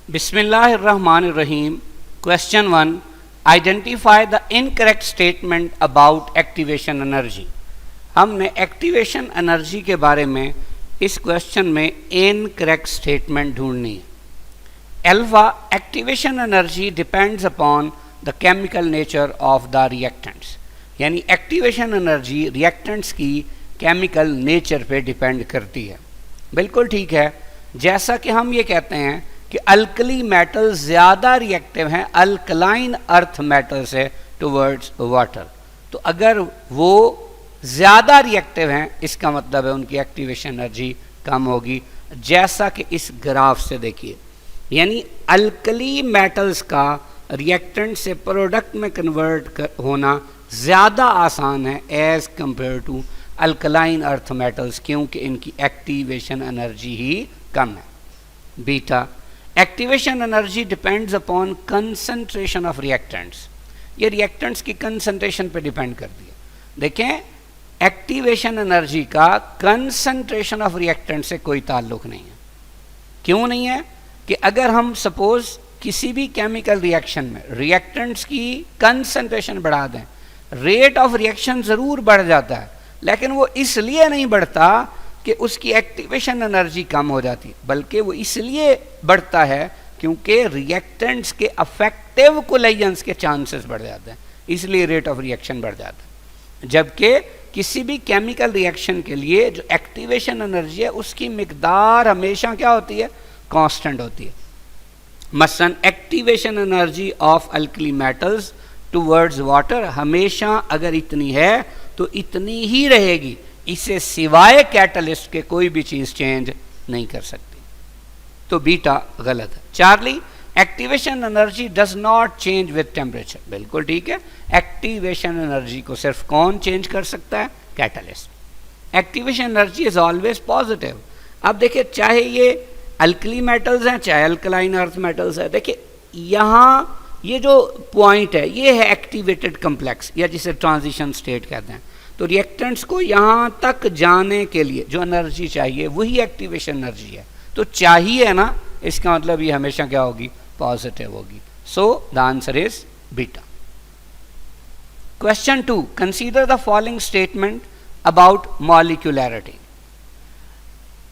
Bismillahirrahmanirrahim. Question 1. Identify the incorrect statement about activation energy. हमने activation energy के बारे में इस क्वेश्चन में इनकरेक्ट स्टेटमेंट ढूंढनी है. Alpha, activation energy depends upon the chemical nature of the reactants. यानी एक्टिवेशन एनर्जी रिएक्टेंट्स की केमिकल नेचर पे डिपेंड करती है. बिल्कुल ठीक है. जैसा कि हम ये कहते हैं कि अल्कली मेटल ज़्यादा रिएक्टिव हैं अल्कलाइन अर्थ मेटल से टुवर्ड्स वाटर. तो अगर वो ज़्यादा रिएक्टिव हैं इसका मतलब है उनकी एक्टिवेशन एनर्जी कम होगी, जैसा कि इस ग्राफ से देखिए. यानी अल्कली मेटल्स का रिएक्टेंट से प्रोडक्ट में कन्वर्ट होना ज़्यादा आसान है as compare to alkaline earth metals, क्योंकि इनकी एक्टिवेशन एनर्जी ही कम है. Beta, activation energy depends upon concentration of reactants. ये रिएक्टेंट्स की कंसंट्रेशन पे डिपेंड करती है. देखें, एक्टिवेशन एनर्जी का कंसंट्रेशन ऑफ रिएक्टेंट से कोई ताल्लुक नहीं है. क्यों नहीं है? कि अगर हम सपोज किसी भी केमिकल रिएक्शन में रिएक्टेंट्स की कंसंट्रेशन बढ़ा दें, रेट ऑफ रिएक्शन ज़रूर बढ़ जाता है, लेकिन वो इसलिए नहीं बढ़ता कि उसकी एक्टिवेशन एनर्जी कम हो जाती, बल्कि वो इसलिए बढ़ता है क्योंकि रिएक्टेंट्स के अफेक्टिव कोलाइजेंस के चांसेस बढ़ जाते हैं, इसलिए रेट ऑफ रिएक्शन बढ़ जाता है. जबकि किसी भी केमिकल रिएक्शन के लिए जो एक्टिवेशन एनर्जी है उसकी मिकदार हमेशा क्या होती है? कांस्टेंट होती है. मसलन activation energy of alkali metals towards water हमेशा अगर इतनी है तो इतनी ही रहेगी, इसे सिवाय कैटलिस्ट के कोई भी चीज़ चेंज नहीं कर सकती. तो बीटा गलत है. Charlie, activation energy does not change with temperature. बिल्कुल ठीक है. एक्टिवेशन एनर्जी को सिर्फ कौन चेंज कर सकता है? Catalyst. Activation energy is always positive. अब देखिए, चाहे ये अल्कली मेटल्स हैं चाहे अल्कलाइन अर्थ मेटल्स है, देखिए यहाँ ये जो पॉइंट है ये है एक्टिवेटेड कम्प्लेक्स, या जिसे ट्रांजिशन स्टेट कहते हैं. तो रिएक्टेंट्स को यहाँ तक जाने के लिए जो एनर्जी चाहिए वही एक्टिवेशन एनर्जी है. तो चाहिए ना, इसका मतलब ये हमेशा क्या होगी? पॉजिटिव होगी. So the answer is beta. Question 2. Consider the following statement about molecularity.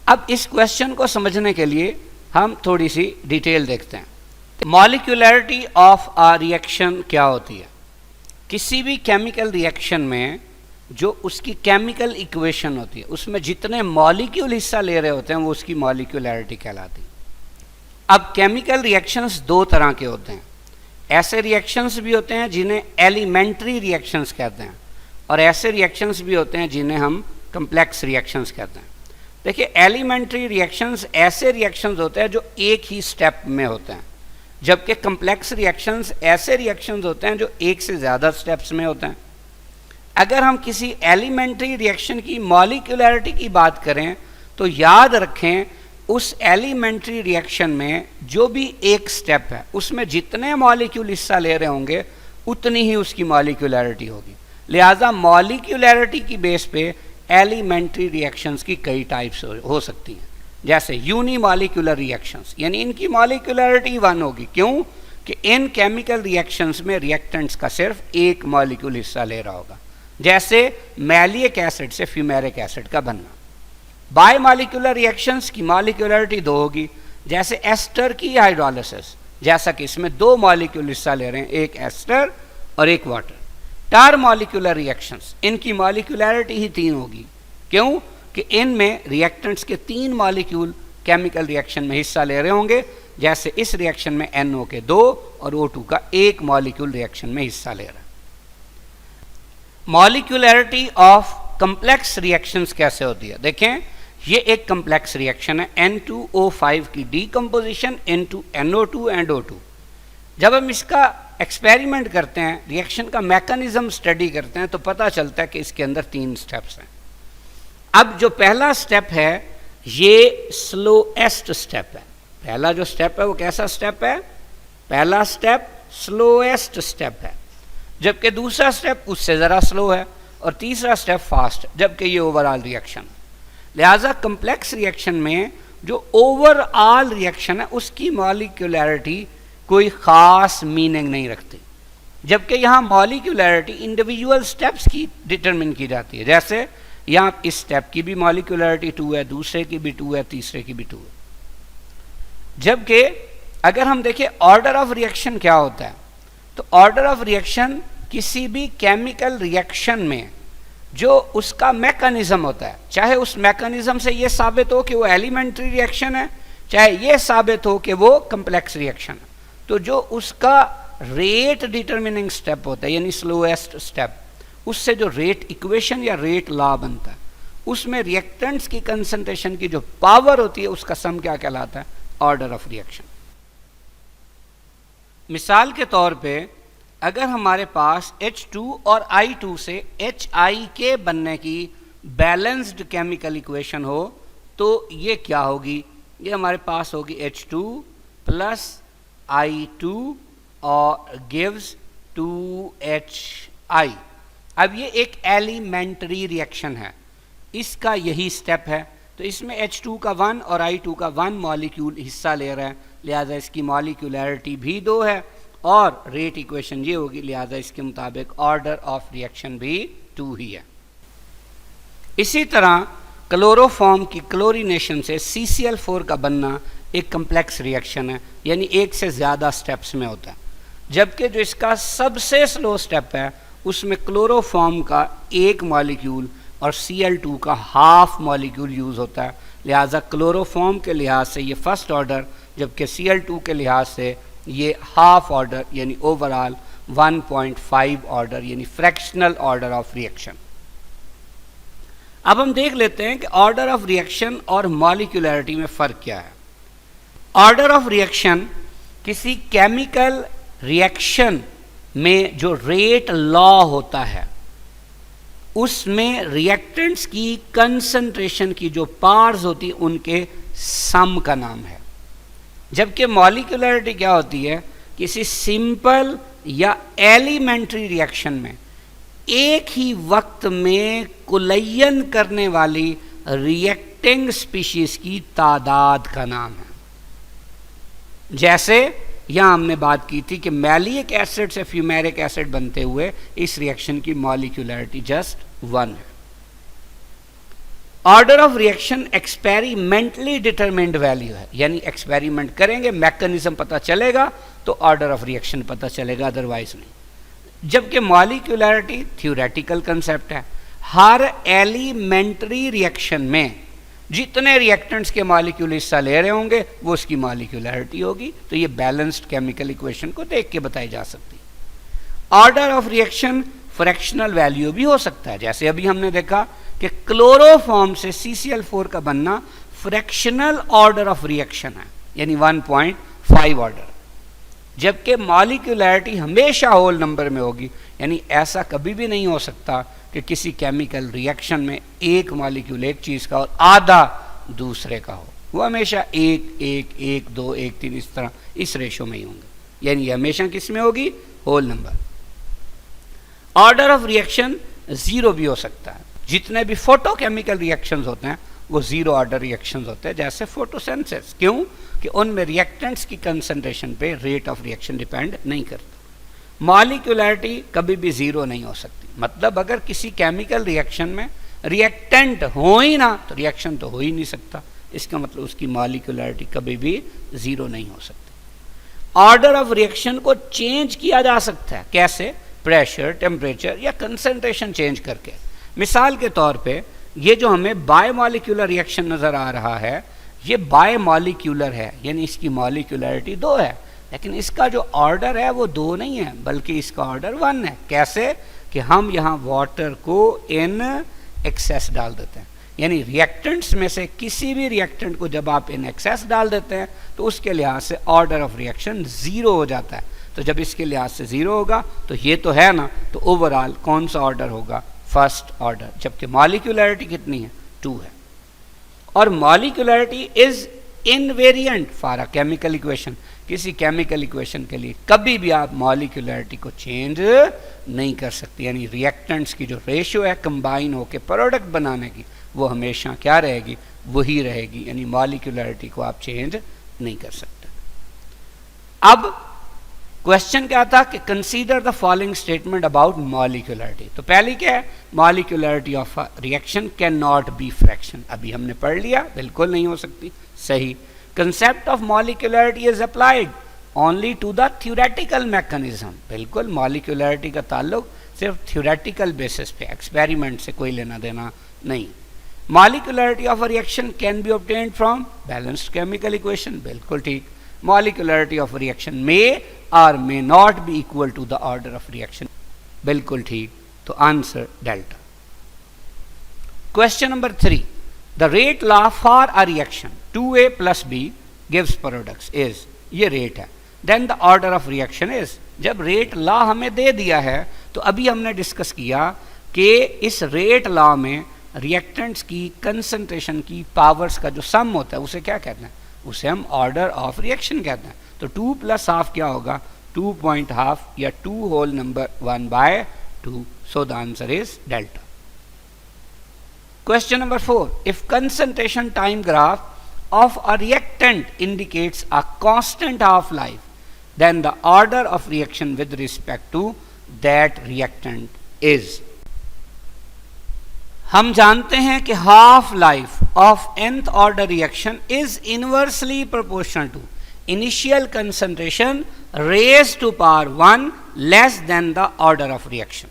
अब इस क्वेश्चन को समझने के लिए हम थोड़ी सी डिटेल देखते हैं. मॉलिक्यूलैरिटी ऑफ अ रिएक्शन क्या होती है? किसी भी केमिकल रिएक्शन में जो उसकी केमिकल इक्वेशन होती है उसमें जितने मॉलिक्यूल हिस्सा ले रहे होते हैं वो उसकी मॉलिक्यूलैरिटी कहलाती है. अब केमिकल रिएक्शंस दो तरह के होते हैं. ऐसे रिएक्शंस भी होते हैं जिन्हें एलिमेंट्री रिएक्शंस कहते हैं, और ऐसे रिएक्शंस भी होते हैं जिन्हें हम कम्प्लेक्स रिएक्शंस कहते हैं. देखिए, एलिमेंट्री रिएक्शंस ऐसे रिएक्शंस होते हैं जो एक ही स्टेप में होते हैं, जबकि कम्प्लेक्स रिएक्शंस ऐसे रिएक्शंस होते हैं जो एक से ज़्यादा स्टेप्स में होते हैं. अगर हम किसी एलिमेंट्री रिएक्शन की मॉलिक्यूलैरिटी की बात करें तो याद रखें उस एलिमेंट्री रिएक्शन में जो भी एक स्टेप है उसमें जितने मॉलिक्यूल हिस्सा ले रहे होंगे उतनी ही उसकी मॉलिक्यूलैरिटी होगी. लिहाजा मॉलिक्यूलैरिटी की बेस पे एलिमेंट्री रिएक्शंस की कई टाइप्स हो सकती हैं. जैसे यूनिमॉलिक्यूलर रिएक्शंस, यानी इनकी मॉलिक्यूलैरिटी 1 होगी. क्यों? कि इन केमिकल रिएक्शंस में रिएक्टेंट्स का सिर्फ एक मॉलिक्यूल हिस्सा ले रहा होगा, जैसे मैलिक एसिड से फ्यूमेरिक एसिड का बनना. बायमॉलिक्यूलर रिएक्शंस की मॉलिक्यूलैरिटी 2 होगी, जैसे एस्टर की हाइड्रोलिसिस, जैसा कि इसमें 2 मॉलिक्यूल हिस्सा ले रहे हैं, एक एस्टर और एक वाटर. टार मॉलिक्यूलर रिएक्शंस, इनकी मॉलिक्यूलैरिटी ही 3 होगी. क्यों? कि इनमें रिएक्टेंट्स के 3 मॉलिक्यूल केमिकल रिएक्शन में हिस्सा ले रहे होंगे, जैसे इस रिएक्शन में NO के 2 और O2 का 1 मॉलिक्यूल रिएक्शन में हिस्सा ले रहा है. मॉलिक्यूलैरिटी ऑफ कम्प्लेक्स रिएक्शंस कैसे होती है? देखें, ये एक कम्प्लेक्स रिएक्शन है, N2O5 की decomposition into NO2 and O2. जब हम इसका एक्सपेरिमेंट करते हैं, रिएक्शन का मैकेनिज्म स्टडी करते हैं, तो पता चलता है कि इसके अंदर 3 स्टेप्स हैं. अब जो पहला स्टेप है ये स्लोएस्ट स्टेप है. पहला जो स्टेप है वो कैसा स्टेप है? पहला स्टेप स्लोएस्ट स्टेप है, जबकि दूसरा स्टेप उससे ज़रा स्लो है, और तीसरा स्टेप फास्ट, जबकि ये ओवरऑल रिएक्शन. लिहाजा कम्प्लेक्स रिएक्शन में जो ओवरऑल रिएक्शन है उसकी मॉलिक्यूलैरिटी कोई ख़ास मीनिंग नहीं रखती, जबकि यहाँ मॉलिक्यूलैरिटी इंडिविजुअल स्टेप्स की डिटरमिन की जाती है। जैसे यहाँ इस स्टेप की भी मॉलिक्यूलैरिटी 2 है, दूसरे की भी 2 है, तीसरे की भी 2 है। जबकि अगर हम देखें ऑर्डर ऑफ रिएक्शन क्या होता है, तो ऑर्डर ऑफ रिएक्शन किसी भी केमिकल रिएक्शन में जो उसका मैकेनिज्म होता है, चाहे उस मैकेनिज्म से ये साबित हो कि वो एलिमेंट्री रिएक्शन है, चाहे ये साबित हो कि वो कम्प्लेक्स रिएक्शन है, तो जो उसका रेट डिटरमिनिंग स्टेप होता है यानी स्लोएस्ट स्टेप, उससे जो रेट इक्वेशन या रेट लॉ बनता है, उसमें रिएक्टेंट्स की कंसंट्रेशन की जो पावर होती है उसका सम क्या कहलाता है, ऑर्डर ऑफ रिएक्शन। मिसाल के तौर पे अगर हमारे पास H2 और I2 से HIK बनने की बैलेंस्ड केमिकल इक्वेशन हो तो ये क्या होगी, ये हमारे पास होगी H2 प्लस I2 और गिव्स 2HI। अब ये एक एलिमेंट्री रिएक्शन है, इसका यही स्टेप है, तो इसमें H2 का 1 और I2 का 1 मॉलिक्यूल हिस्सा ले रहे हैं, लिहाजा इसकी मॉलिक्यूलैरिटी भी 2 है और रेट इक्वेशन ये होगी, लिहाजा इसके मुताबिक ऑर्डर ऑफ रिएक्शन भी 2 ही है। इसी तरह क्लोरोफॉर्म की क्लोरीनेशन से CCl4 का बनना एक कम्प्लेक्स रिएक्शन है, यानी एक से ज़्यादा स्टेप्स में होता है, जबकि जो इसका सबसे स्लो स्टेप है उसमें क्लोरोफॉर्म का एक मॉलिक्यूल और Cl2 का हाफ मॉलिक्यूल यूज़ होता है, लिहाजा क्लोरोफॉर्म के लिहाज से ये फर्स्ट ऑर्डर, जबकि Cl2 के लिहाज से ये हाफ ऑर्डर यानी ओवरऑल 1.5 ऑर्डर यानी फ्रैक्शनल ऑर्डर ऑफ रिएक्शन। अब हम देख लेते हैं कि ऑर्डर ऑफ रिएक्शन और मॉलिक्यूलैरिटी में फ़र्क क्या है। ऑर्डर ऑफ रिएक्शन किसी केमिकल रिएक्शन में जो रेट लॉ होता है उसमें रिएक्टेंट्स की कंसंट्रेशन की जो पार्ट्स होती है उनके सम का नाम है, जबकि मॉलिक्यूलैरिटी क्या होती है, किसी सिंपल या एलिमेंट्री रिएक्शन में एक ही वक्त में कुलयन करने वाली रिएक्टिंग स्पीशीज की तादाद का नाम है। जैसे यहां हमने बात की थी कि मैलिक एसिड से फ्यूमेरिक एसिड बनते हुए इस रिएक्शन की मॉलिक्यूलैरिटी जस्ट 1 है। Order of reaction experimentally determined value है, यानी एक्सपेरिमेंट करेंगे, मैकेनिज्म पता चलेगा तो ऑर्डर ऑफ रिएक्शन पता चलेगा, अदरवाइज नहीं। जबकि मॉलिक्यूलैरिटी थ्योरेटिकल कंसेप्ट है, हर एलिमेंट्री रिएक्शन में जितने रिएक्टेंट्स के मॉलिक्यूल हिस्सा ले रहे होंगे वो उसकी मॉलिक्यूलैरिटी होगी, तो ये बैलेंस्ड केमिकल इक्वेशन को देख के बताई जा सकती है। Order of reaction fractional value भी हो सकता है, जैसे अभी हमने देखा कि क्लोरोफॉर्म से CCl4 का बनना फ्रैक्शनल ऑर्डर ऑफ रिएक्शन है, यानी 1.5 ऑर्डर, जबकि मॉलिक्यूलैरिटी हमेशा होल नंबर में होगी, यानी ऐसा कभी भी नहीं हो सकता कि किसी केमिकल रिएक्शन में एक मॉलिक्यूल एक चीज़ का और आधा दूसरे का हो, वो हमेशा 1 1 1 2 1 3 इस तरह इस रेशो में ही होंगे, यानी हमेशा किस में होगी, whole number. Order of reaction 0 भी हो सकता है, जितने भी फोटोकेमिकल रिएक्शंस होते हैं वो 0 ऑर्डर रिएक्शंस होते हैं, जैसे फोटोसिंथेसिस, क्यों कि उनमें रिएक्टेंट्स की कंसंट्रेशन पे रेट ऑफ रिएक्शन डिपेंड नहीं करता। मॉलिक्यूलैरिटी कभी भी 0 नहीं हो सकती, मतलब अगर किसी केमिकल रिएक्शन में रिएक्टेंट हो ही ना तो रिएक्शन तो हो ही नहीं सकता, इसका मतलब उसकी मॉलिक्यूलैरिटी कभी भी 0 नहीं हो सकती। ऑर्डर ऑफ रिएक्शन को चेंज किया जा सकता है, कैसे, प्रेशर, टेम्परेचर या कंसंट्रेशन चेंज करके। मिसाल के तौर पे ये जो हमें बायोमॉलिक्यूलर रिएक्शन नज़र आ रहा है ये बायोमॉलिक्यूलर है, यानी इसकी मॉलिक्यूलैरिटी 2 है, लेकिन इसका जो ऑर्डर है वो 2 नहीं है बल्कि इसका ऑर्डर 1 है। कैसे कि हम यहाँ वाटर को इन एक्सेस डाल देते हैं, यानी रिएक्टेंट्स में से किसी भी रिएक्टेंट को जब आप इन एक्सेस डाल देते हैं तो उसके लिहाज से ऑर्डर ऑफ रिएक्शन 0 हो जाता है। तो जब इसके लिहाज से 0 होगा तो ये तो है ना, तो ओवरऑल कौन सा ऑर्डर होगा, फर्स्ट ऑर्डर, जबकि मॉलिक्यूलैरिटी कितनी है, 2 है। और molecularity is invariant for a chemical equation, किसी केमिकल इक्वेशन के लिए कभी भी आप मॉलिक्यूलैरिटी को चेंज नहीं कर सकते, यानी रिएक्टेंट्स की जो रेशियो है कंबाइन होकर प्रोडक्ट बनाने की वो हमेशा क्या रहेगी, वही रहेगी, यानी मॉलिक्यूलरिटी को आप चेंज नहीं कर सकते। अब क्वेश्चन क्या था कि consider the following statement about molecularity. तो पहली क्या है, molecularity of a reaction cannot be fraction. अभी हमने पढ़ लिया, बिल्कुल नहीं हो सकती, सही। Concept of molecularity is applied only to the theoretical mechanism. बिल्कुल, मॉलिक्यूलरिटी का ताल्लुक सिर्फ थ्योरेटिकल बेसिस पे, एक्सपेरिमेंट से कोई लेना देना नहीं। Molecularity of a reaction can be obtained from balanced chemical equation. बिल्कुल ठीक। मॉलिक्यूलरिटी ऑफ रिएक्शन मे और may not be equal to the order of reaction. बिल्कुल ठीक। तो answer delta. Question number 3, the rate law for a reaction 2A + B gives products is, ये rate है, then the order of reaction is. जब rate law हमें दे दिया है तो अभी हमने डिस्कस किया कि इस रेट लॉ में रिएक्टेंट्स की कंसंट्रेशन की पावर्स का जो सम होता है उसे क्या कहते हैं, उसे हम ऑर्डर ऑफ रिएक्शन कहते हैं। तो 2 + ½ क्या होगा, 2.5 या 2 whole number 1/2। So the answer is delta. Question number 4, if concentration time graph of a reactant indicates a constant half-life, then the order of reaction with respect to that reactant is। हम जानते हैं कि half life of nth order reaction is inversely proportional to initial concentration raise to power 1 less than the order of reaction.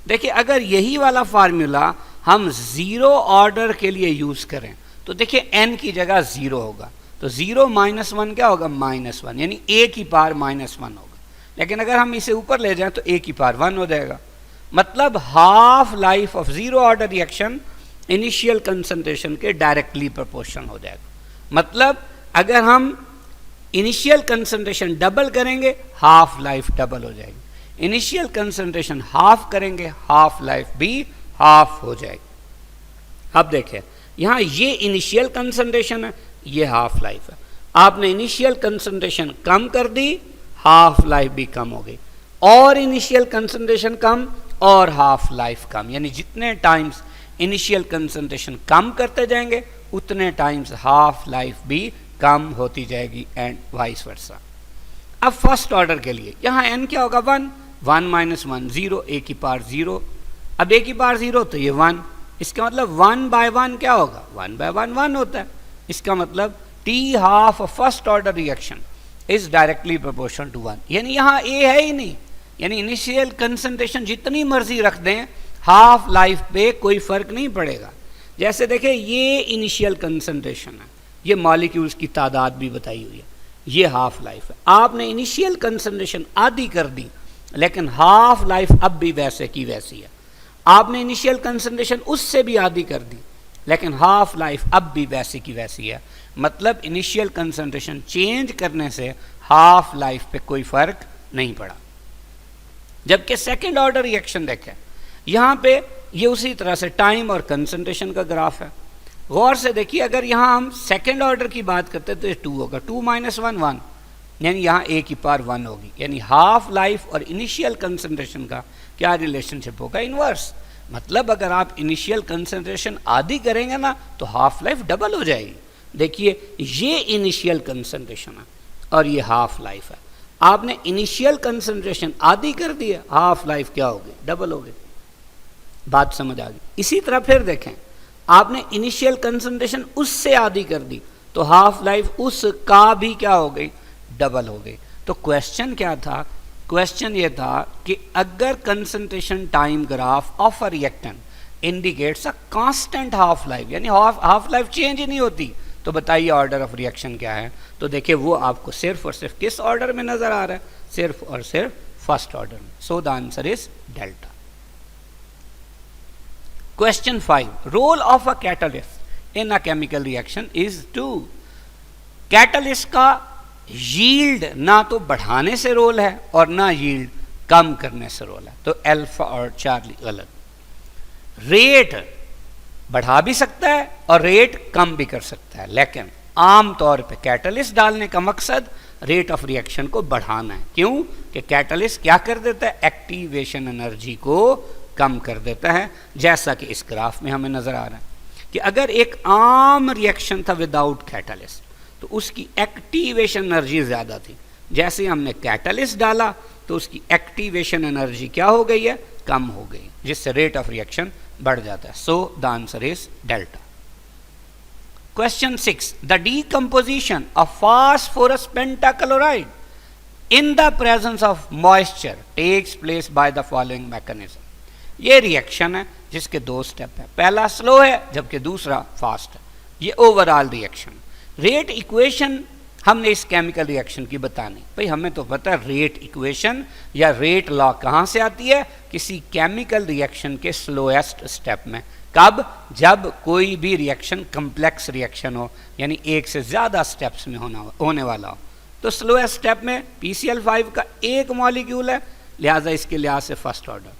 देखिए, अगर यही वाला formula हम zero order के लिए यूज करें तो देखिए n की जगह 0 होगा, तो 0 - 1 क्या होगा, -1, यानी a की पावर -1 होगा। लेकिन अगर हम इसे ऊपर ले जाएं तो a की पावर 1 हो जाएगा। मतलब half life of zero order reaction initial concentration के डायरेक्टली प्रोपोर्शनल हो जाएगा। मतलब अगर हम इनिशियल कंसंट्रेशन डबल करेंगे, हाफ लाइफ डबल हो जाएगी। इनिशियल कंसंट्रेशन हाफ करेंगे, हाफ लाइफ भी हाफ हो जाएगी। अब देखिए, यहाँ ये इनिशियल कंसंट्रेशन है, ये हाफ लाइफ है। आपने इनिशियल कंसंट्रेशन कम कर दी, हाफ लाइफ भी कम हो गई, और इनिशियल कंसंट्रेशन कम और हाफ लाइफ कम, यानी जितने टाइम्स इनिशियल कंसंट्रेशन कम करते जाएंगे उतने टाइम्स हाफ लाइफ भी कम होती जाएगी, एंड वाइस वर्सा। अब फर्स्ट ऑर्डर के लिए यहाँ n क्या होगा, 1 - 1 0, a की पावर 0। अब a की पावर 0 तो ये 1, इसका मतलब 1/1 क्या होगा, 1/1 1 होता है। इसका मतलब t half first order reaction is directly proportional to 1, यानी यहाँ a है ही नहीं, यानी इनिशियल कंसंट्रेशन जितनी मर्जी रख दें हाफ लाइफ पे कोई फर्क नहीं पड़ेगा। जैसे देखें, ये इनिशियल कंसंट्रेशन है, ये मॉलिक्यूल्स की तादाद भी बताई हुई है, ये हाफ लाइफ है। आपने इनिशियल कंसंट्रेशन आधी कर दी, लेकिन हाफ लाइफ अब भी वैसे की वैसी है। आपने इनिशियल कंसंट्रेशन उससे भी आधी कर दी, लेकिन हाफ लाइफ अब भी वैसी की वैसी है। मतलब इनिशियल कंसंट्रेशन चेंज करने से हाफ लाइफ पे कोई फर्क नहीं पड़ा। जबकि सेकंड ऑर्डर रिएक्शन देखें, यहाँ पे ये उसी तरह से टाइम और कंसंट्रेशन का ग्राफ है। गौर से देखिए, अगर यहाँ हम सेकंड ऑर्डर की बात करते तो ये 2 होगा, 2 - 1 1, यानी यहाँ a की पावर 1 होगी, यानी हाफ लाइफ और इनिशियल कंसंट्रेशन का क्या रिलेशनशिप होगा, इनवर्स। मतलब अगर आप इनिशियल कंसंट्रेशन आधी करेंगे ना तो हाफ लाइफ डबल हो जाएगी। देखिए, ये इनिशियल कंसंट्रेशन है और ये हाफ लाइफ है। आपने इनिशियल कंसंट्रेशन आधी कर दी है, हाफ लाइफ क्या हो गई, डबल हो गई। बात समझ आ गई। इसी तरह फिर देखें, आपने इनिशियल कंसंट्रेशन उससे आधी कर दी तो हाफ लाइफ उसका भी क्या हो गई, डबल हो गई। तो क्वेश्चन क्या था, क्वेश्चन ये था कि अगर concentration time graph of a reactant indicates a constant half life, यानी हाफ लाइफ चेंज ही नहीं होती, तो बताइए ऑर्डर ऑफ रिएक्शन क्या है। तो देखिए, वो आपको सिर्फ और सिर्फ किस ऑर्डर में नजर आ रहा है, सिर्फ और सिर्फ फर्स्ट ऑर्डर में। So the answer is delta. Question 5, role of a catalyst in a chemical reaction is to. Catalyst का यील्ड ना तो बढ़ाने से रोल है और ना यील्ड कम करने से रोल है, तो अल्फा और चार्ली गलत। रेट बढ़ा भी सकता है और रेट कम भी कर सकता है, लेकिन आमतौर पे कैटलिस्ट डालने का मकसद रेट ऑफ रिएक्शन को बढ़ाना है। क्यों कि कैटलिस्ट क्या कर देता है, एक्टिवेशन एनर्जी को कम कर देता है, जैसा कि इस ग्राफ में हमें नजर आ रहा है कि अगर एक आम रिएक्शन था विदाउट कैटलिस्ट तो उसकी एक्टिवेशन एनर्जी ज़्यादा थी, जैसे हमने कैटलिस्ट डाला तो उसकी एक्टिवेशन एनर्जी क्या हो गई है, कम हो गई, जिससे रेट ऑफ रिएक्शन बढ़ जाता है. So the answer is delta. Question 6. The decomposition of phosphorus pentachloride in the presence of moisture takes place by the following mechanism. ये रिएक्शन है जिसके दो स्टेप है, पहला स्लो है जबकि दूसरा फास्ट है. ये ओवरऑल रिएक्शन. रेट इक्वेशन हमने इस केमिकल रिएक्शन की बतानी. भाई हमें तो पता है रेट इक्वेशन या रेट लॉ कहाँ से आती है, किसी केमिकल रिएक्शन के स्लोएस्ट स्टेप में. कब, जब कोई भी रिएक्शन कम्प्लेक्स रिएक्शन हो, यानी एक से ज़्यादा स्टेप्स में होने वाला हो. तो स्लोएस्ट स्टेप में PCl5 का एक मॉलिक्यूल है, लिहाजा इसके लिहाज से फर्स्ट ऑर्डर.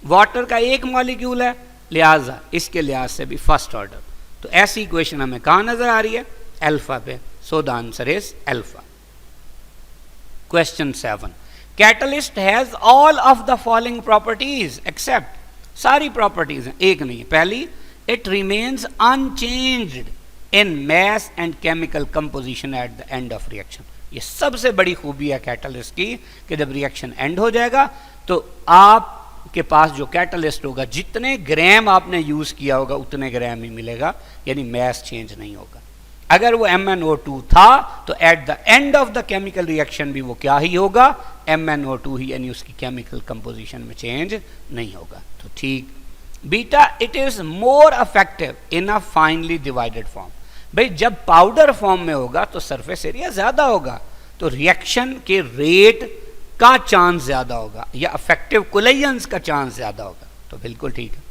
वाटर का एक मॉलिक्यूल है, लिहाजा इसके लिहाज से भी फर्स्ट ऑर्डर. तो ऐसी इक्वेशन हमें कहाँ नजर आ रही है, अल्फा पे. So the answer is alpha. Question 7. Catalyst has all of the following properties except. सारी प्रॉपर्टीज हैं, एक नहीं. पहली, it remains unchanged in mass and chemical composition at the end of reaction. ये सबसे बड़ी खूबी है कैटलिस्ट की कि जब रिएक्शन एंड हो जाएगा तो आपके पास जो कैटलिस्ट होगा, जितने ग्राम आपने यूज किया होगा उतने ग्राम ही मिलेगा, यानी मैस चेंज नहीं होगा. अगर वो MnO2 था तो eight the end of the chemical reaction भी वो क्या ही होगा, MnO2 ही, यानी उसकी केमिकल कंपोजिशन में चेंज नहीं होगा. तो ठीक. Beta, it is more effective in a finally divided form. भाई जब पाउडर फॉर्म में होगा तो सरफेस एरिया ज्यादा होगा, तो रिएक्शन के रेट का चांस ज्यादा होगा, या इफेक्टिव कोलिजन्स का चांस ज्यादा होगा. तो बिल्कुल ठीक है.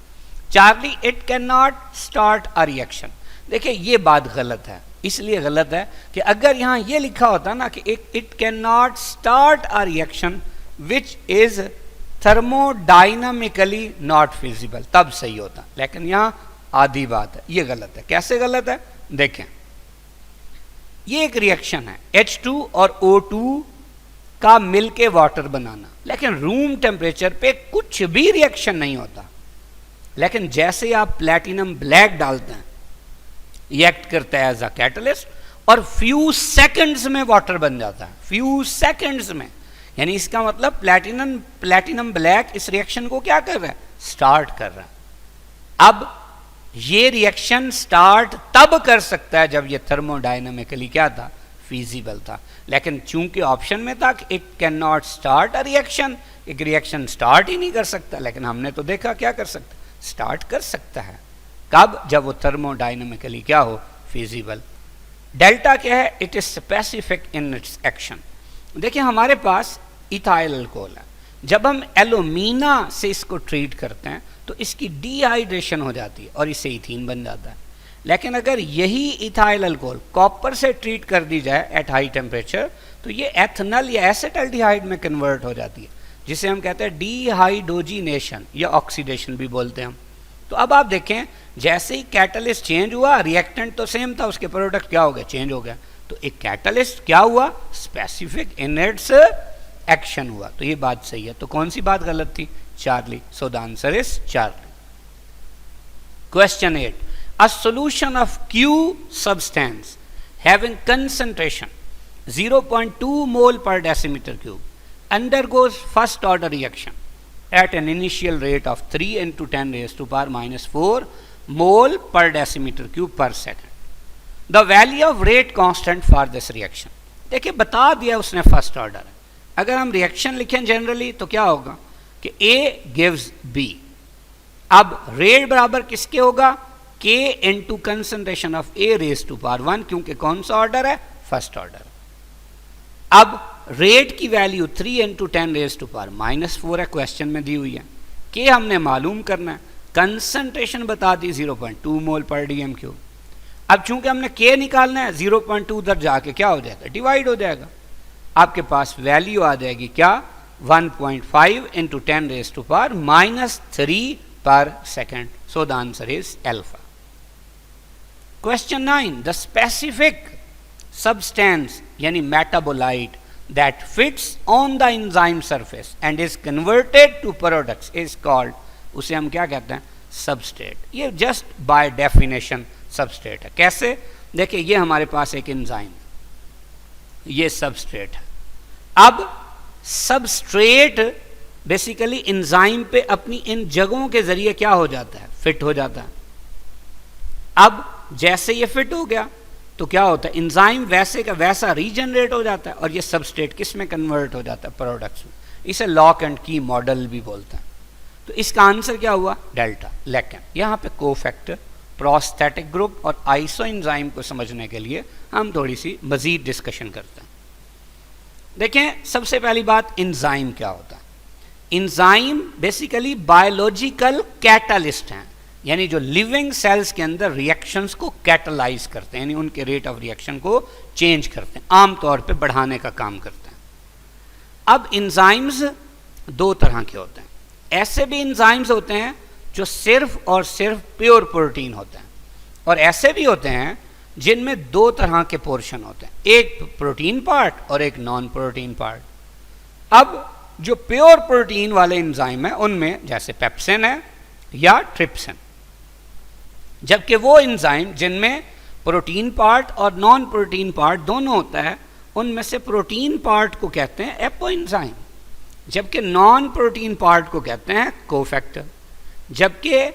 Charlie, it can not start a reaction. देखिए ये बात गलत है. इसलिए गलत है कि अगर यहां ये लिखा होता ना कि it can not start a reaction which is thermodynamically not feasible, तब सही होता. लेकिन यहां आधी बात है, ये गलत है. कैसे गलत है, देखें. ये एक रिएक्शन है H2 और O2 का मिलके वाटर बनाना, लेकिन रूम टेम्परेचर पे कुछ भी रिएक्शन नहीं होता. लेकिन जैसे आप प्लैटिनम ब्लैक डालते हैं, ये एक्ट करता है एज अ कैटलिस्ट और फ्यू सेकंड्स में वाटर बन जाता है, फ्यू सेकंड्स में. यानी इसका मतलब प्लैटिनम ब्लैक इस रिएक्शन को क्या कर रहा है, स्टार्ट कर रहा है. अब ये रिएक्शन स्टार्ट तब कर सकता है जब ये थर्मोडायनामिकली क्या था, फीजिबल था. लेकिन चूंकि ऑप्शन में था कि it can not start a reaction, एक रिएक्शन स्टार्ट ही नहीं कर सकता. लेकिन हमने तो देखा क्या कर सकता, स्टार्ट कर सकता है. कब, जब वो थर्मोडायनामिकली क्या हो, फीजिबल. डेल्टा क्या है, it is specific in its action. देखिए हमारे पास इथाइल अल्कोहल है, जब हम एल्यूमिना से इसको ट्रीट करते हैं तो इसकी डिहाइड्रेशन हो जाती है और इससे इथीन बन जाता है. लेकिन अगर यही इथाइल अल्कोहल कॉपर से ट्रीट कर दी जाए एट हाई टेम्परेचर तो ये एथनल या एसिटाल्डिहाइड में कन्वर्ट हो जाती है, जिसे हम कहते हैं डिहाइड्रोजिनेशन या ऑक्सीडेशन भी बोलते हैं हम. तो अब आप देखें, जैसे ही कैटलिस्ट चेंज हुआ, रिएक्टेंट तो सेम था, उसके प्रोडक्ट क्या हो गए, चेंज हो गया. तो एक कैटलिस्ट क्या हुआ, स्पेसिफिक इन इट्स एक्शन हुआ. तो ये बात सही है. तो कौन सी बात गलत थी, Charlie. So the answer is Charlie. Question 8. A solution of Q substance having concentration 0.2 mole per decimeter cube undergoes first order reaction at an initial rate of 3 into 10 raised to power minus 4 mole per decimeter cube per second. The value of rate constant for this reaction. देखिए बता दिया उसने first order. अगर हम reaction लिखें generally तो क्या होगा कि A gives B. अब रेट बराबर किसके होगा, K into concentration of A raise to power 1, क्योंकि कौन सा ऑर्डर है, फर्स्ट ऑर्डर. अब रेट की value 3 into 10 raise to power -4 है, क्वेश्चन में दी हुई है. K हमने मालूम करना है, कंसंट्रेशन बता दी 0.2 मोल पर डीएम क्यूब. अब चूंकि हमने K निकालना है, 0.2 उधर जाके क्या हो जाएगा, डिवाइड हो जाएगा. आपके पास वैल्यू आ जाएगी क्या, 1.5 इंटू 10 रेज टू पावर -3 पर second. So the answer is alpha. Question 9. The specific substance यानी metabolite that fits on the enzyme surface and is converted to products is called, उसे हम क्या कहते हैं, substrate. ये just by definition सबस्ट्रेट है। कैसे? देखिए ये हमारे पास एक एंजाइम, ये सबस्ट्रेट है। अब सबस्ट्रेट बेसिकली एंजाइम पे अपनी इन जगहों के जरिए क्या हो जाता है, फिट हो जाता है। अब जैसे ये फिट हो गया तो क्या होता है, एंजाइम वैसे का वैसा रीजनरेट हो जाता है और ये सबस्ट्रेट किस में कन्वर्ट हो जाता है, प्रोडक्ट्स में। इसे लॉक एंड की मॉडल भी बोलते हैं। तो इसका आंसर क्या हुआ, डेल्टा लेकेन। यहाँ पे कोफैक्टर, प्रोस्थेटिक ग्रुप और आइसो एंजाइम को समझने के लिए हम थोड़ी सी मजीद डिस्कशन करते हैं। देखें सबसे पहली बात, एंजाइम क्या होता है। एंजाइम बेसिकली बायोलॉजिकल कैटालिस्ट हैं, यानी जो लिविंग सेल्स के अंदर रिएक्शंस को कैटलाइज करते हैं, यानी उनके रेट ऑफ रिएक्शन को चेंज करते हैं, आमतौर पे बढ़ाने का काम करते हैं। अब एंजाइम्स दो तरह के होते हैं। ऐसे भी एंजाइम्स होते हैं जो सिर्फ और सिर्फ प्योर प्रोटीन होते हैं, और ऐसे भी होते हैं जिनमें दो तरह के पोर्शन होते हैं, एक प्रोटीन पार्ट और एक नॉन प्रोटीन पार्ट। अब जो प्योर प्रोटीन वाले एंजाइम है उनमें जैसे पेप्सिन है या ट्रिप्सिन, जबकि वो एंजाइम जिनमें प्रोटीन पार्ट और नॉन प्रोटीन पार्ट दोनों होता है, उनमें से प्रोटीन पार्ट को कहते हैं एपो एंजाइम, जबकि नॉन प्रोटीन पार्ट को कहते हैं कोफैक्टर। जबकि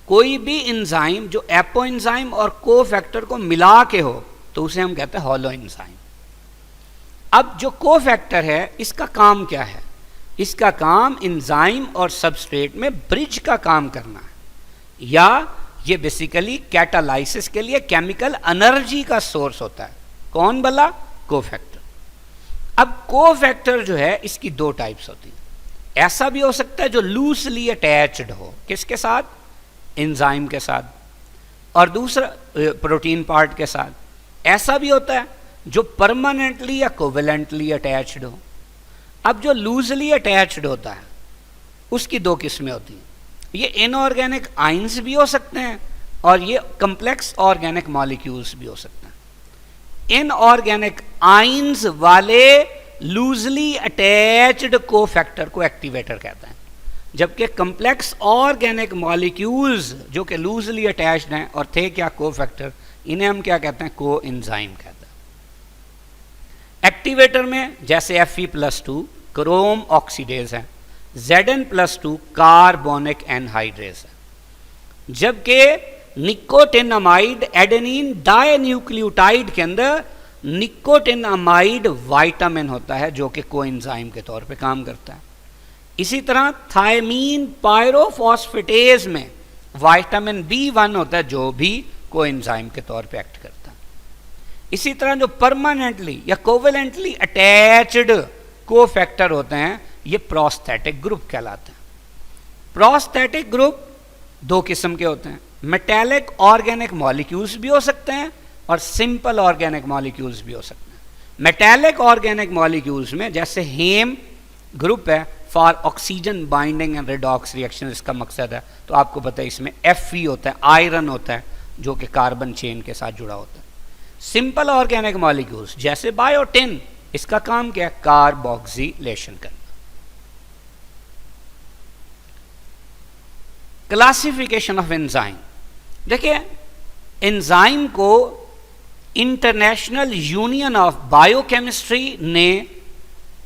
कोई भी एंजाइम जो एपो एंजाइम और कोफैक्टर को मिला के हो तो उसे हम कहते हैं हॉलो एंजाइम। अब जो कोफैक्टर है इसका काम क्या है, इसका काम एंजाइम और सबस्ट्रेट में ब्रिज का काम करना है, या ये बेसिकली कैटालाइसिस के लिए केमिकल एनर्जी का सोर्स होता है। कौन भला, कोफैक्टर। अब कोफैक्टर जो है इसकी दो टाइप्स होती हैं। ऐसा भी हो सकता है जो लूजली अटैच्ड हो, किसके साथ, एंजाइम के साथ, और दूसरा प्रोटीन पार्ट के साथ। ऐसा भी होता है जो परमानेंटली या कोवेलेंटली अटैच्ड हो। अब जो लूजली अटैच्ड होता है उसकी दो किस्में होती हैं, ये इनऑर्गेनिक आयंस भी हो सकते हैं और ये कम्प्लेक्स ऑर्गेनिक मॉलिक्यूल्स भी हो सकते हैं। इनऑर्गेनिक आयंस वाले लूजली अटैच्ड कोफैक्टर को एक्टिवेटर कहते हैं, जबकि कम्प्लेक्स ऑर्गेनिक मॉलिक्यूल्स जो कि लूजली अटैच्ड हैं और थे क्या, कोफैक्टर, इन्हें हम क्या कहते हैं, को एंजाइम कहते हैं। एक्टिवेटर में जैसे Fe+2 क्रोम ऑक्सीडेज है, Zn+2 कार्बोनिक एनहाइड्रेज है, जबकि निकोटिनामाइड एडेनिन डाइन्यूक्लियोटाइड के अंदर निकोटिनामाइड विटामिन होता है जो कि कोएंजाइम के तौर पे काम करता है। इसी तरह थायमीन पायरोफॉस्फेटेज में विटामिन B1 होता है जो भी कोएंजाइम के तौर पे एक्ट करता है। इसी तरह जो परमानेंटली या कोवेलेंटली अटैच्ड कोफैक्टर होते हैं ये प्रोस्थेटिक ग्रुप कहलाते हैं। प्रोस्थेटिक ग्रुप दो किस्म के होते हैं, मेटेलिक ऑर्गेनिक मॉलिक्यूल्स भी हो सकते हैं और सिंपल ऑर्गेनिक मॉलिक्यूल्स भी हो सकते हैं। मेटेलिक ऑर्गेनिक मॉलिक्यूल्स में जैसे हेम ग्रुप है for oxygen binding and redox reaction, इसका मकसद है, तो आपको पता है इसमें Fe होता है, आयरन होता है जो कि कार्बन चेन के साथ जुड़ा होता है। सिंपल ऑर्गेनिक मॉलिक्यूल्स जैसे बायोटिन, इसका काम क्या है, कार्बोक्सिलेशन करना। क्लासिफिकेशन ऑफ एंजाइम, देखिए एंजाइम को इंटरनेशनल यूनियन ऑफ बायोकेमिस्ट्री ने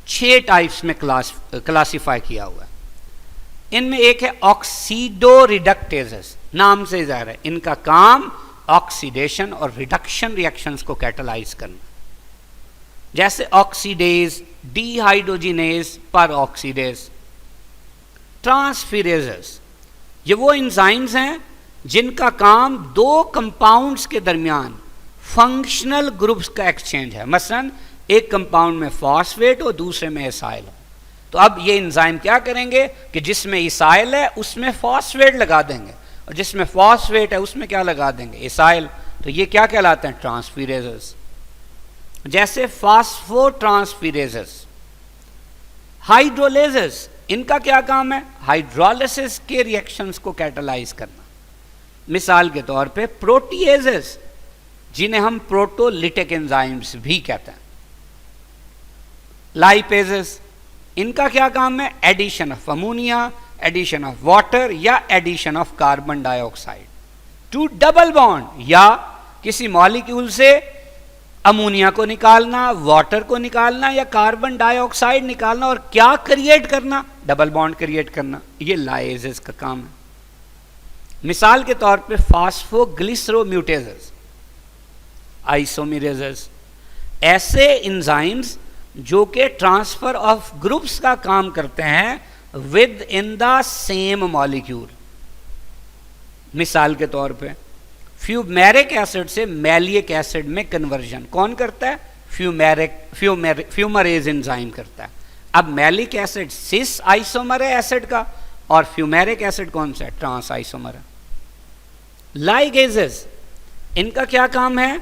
6 टाइप्स में क्लासिफाई किया हुआ है। इनमें एक है ऑक्सीडो रिडक्टेजेस, नाम से जाहिर है इनका काम ऑक्सीडेशन और रिडक्शन रिएक्शंस को कैटलाइज करना, जैसे ऑक्सीडेज, डिहाइड्रोजिनेज, परऑक्सीडेज। ट्रांसफेरेजेस, ये वो एंजाइम्स हैं जिनका काम दो कंपाउंड्स के दरमियान फंक्शनल ग्रुप्स का एक्सचेंज है। मसलन एक कंपाउंड में फॉस्फेट हो, दूसरे में इसाइल हो, तो अब ये एंजाइम क्या करेंगे कि जिसमें इसाइल है उसमें फॉस्फेट लगा देंगे और जिसमें फॉस्फेट है उसमें क्या लगा देंगे, इसाइल। तो ये क्या कहलाते हैं, ट्रांसफेरेजेस। जैसे फास्फोट्रांसफेरेजेस। हाइड्रोलेजेस, इनका क्या काम है, हाइड्रोलिसिस के रिएक्शंस को कैटलाइज करना। मिसाल के तौर पे प्रोटीएजेस, जिन्हें हम प्रोटोलिटिक एंजाइम्स भी कहते हैं। लाइपेजेस, इनका क्या काम है, addition of ammonia, addition of water या addition of carbon dioxide to double bond, या किसी मॉलिक्यूल से अमोनिया को निकालना, वाटर को निकालना या कार्बन डाइऑक्साइड निकालना और क्या क्रिएट करना, डबल बॉन्ड क्रिएट करना। ये लाइजेस का काम है। मिसाल के तौर पे फास्फोग्लिसरोम्यूटेजेस, आइसोमेरेजेस, ऐसे एंजाइम्स जो कि ट्रांसफर ऑफ ग्रुप्स का काम करते हैं with in the same molecule. मिसाल के तौर पे फ्यूमेरिक एसिड से मैलिक एसिड में कन्वर्जन कौन करता है? फ्यूमरेज एंजाइम करता है। अब मैलिक एसिड सिस आइसोमर है एसिड का, और फ्यूमेरिक एसिड कौन सा है? ट्रांस आइसोमर है। लाइगेजेस, इनका क्या काम है?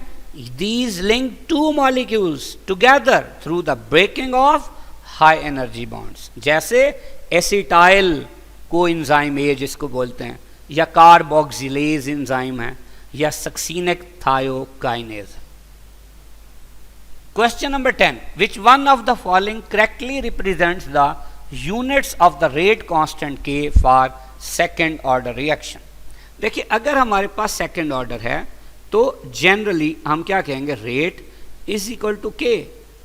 These link two molecules together through the breaking of high energy bonds, जैसे एसिटाइल कोएंजाइम ए जिसको बोलते हैं, या कार्बोक्सिलेज एंजाइम है, या succinic thiokinase. Question number 10, which one of the following correctly represents the units of the rate constant K for second order reaction? देखिए, अगर हमारे पास सेकेंड ऑर्डर है तो जनरली हम क्या कहेंगे? रेट इज इक्वल टू के।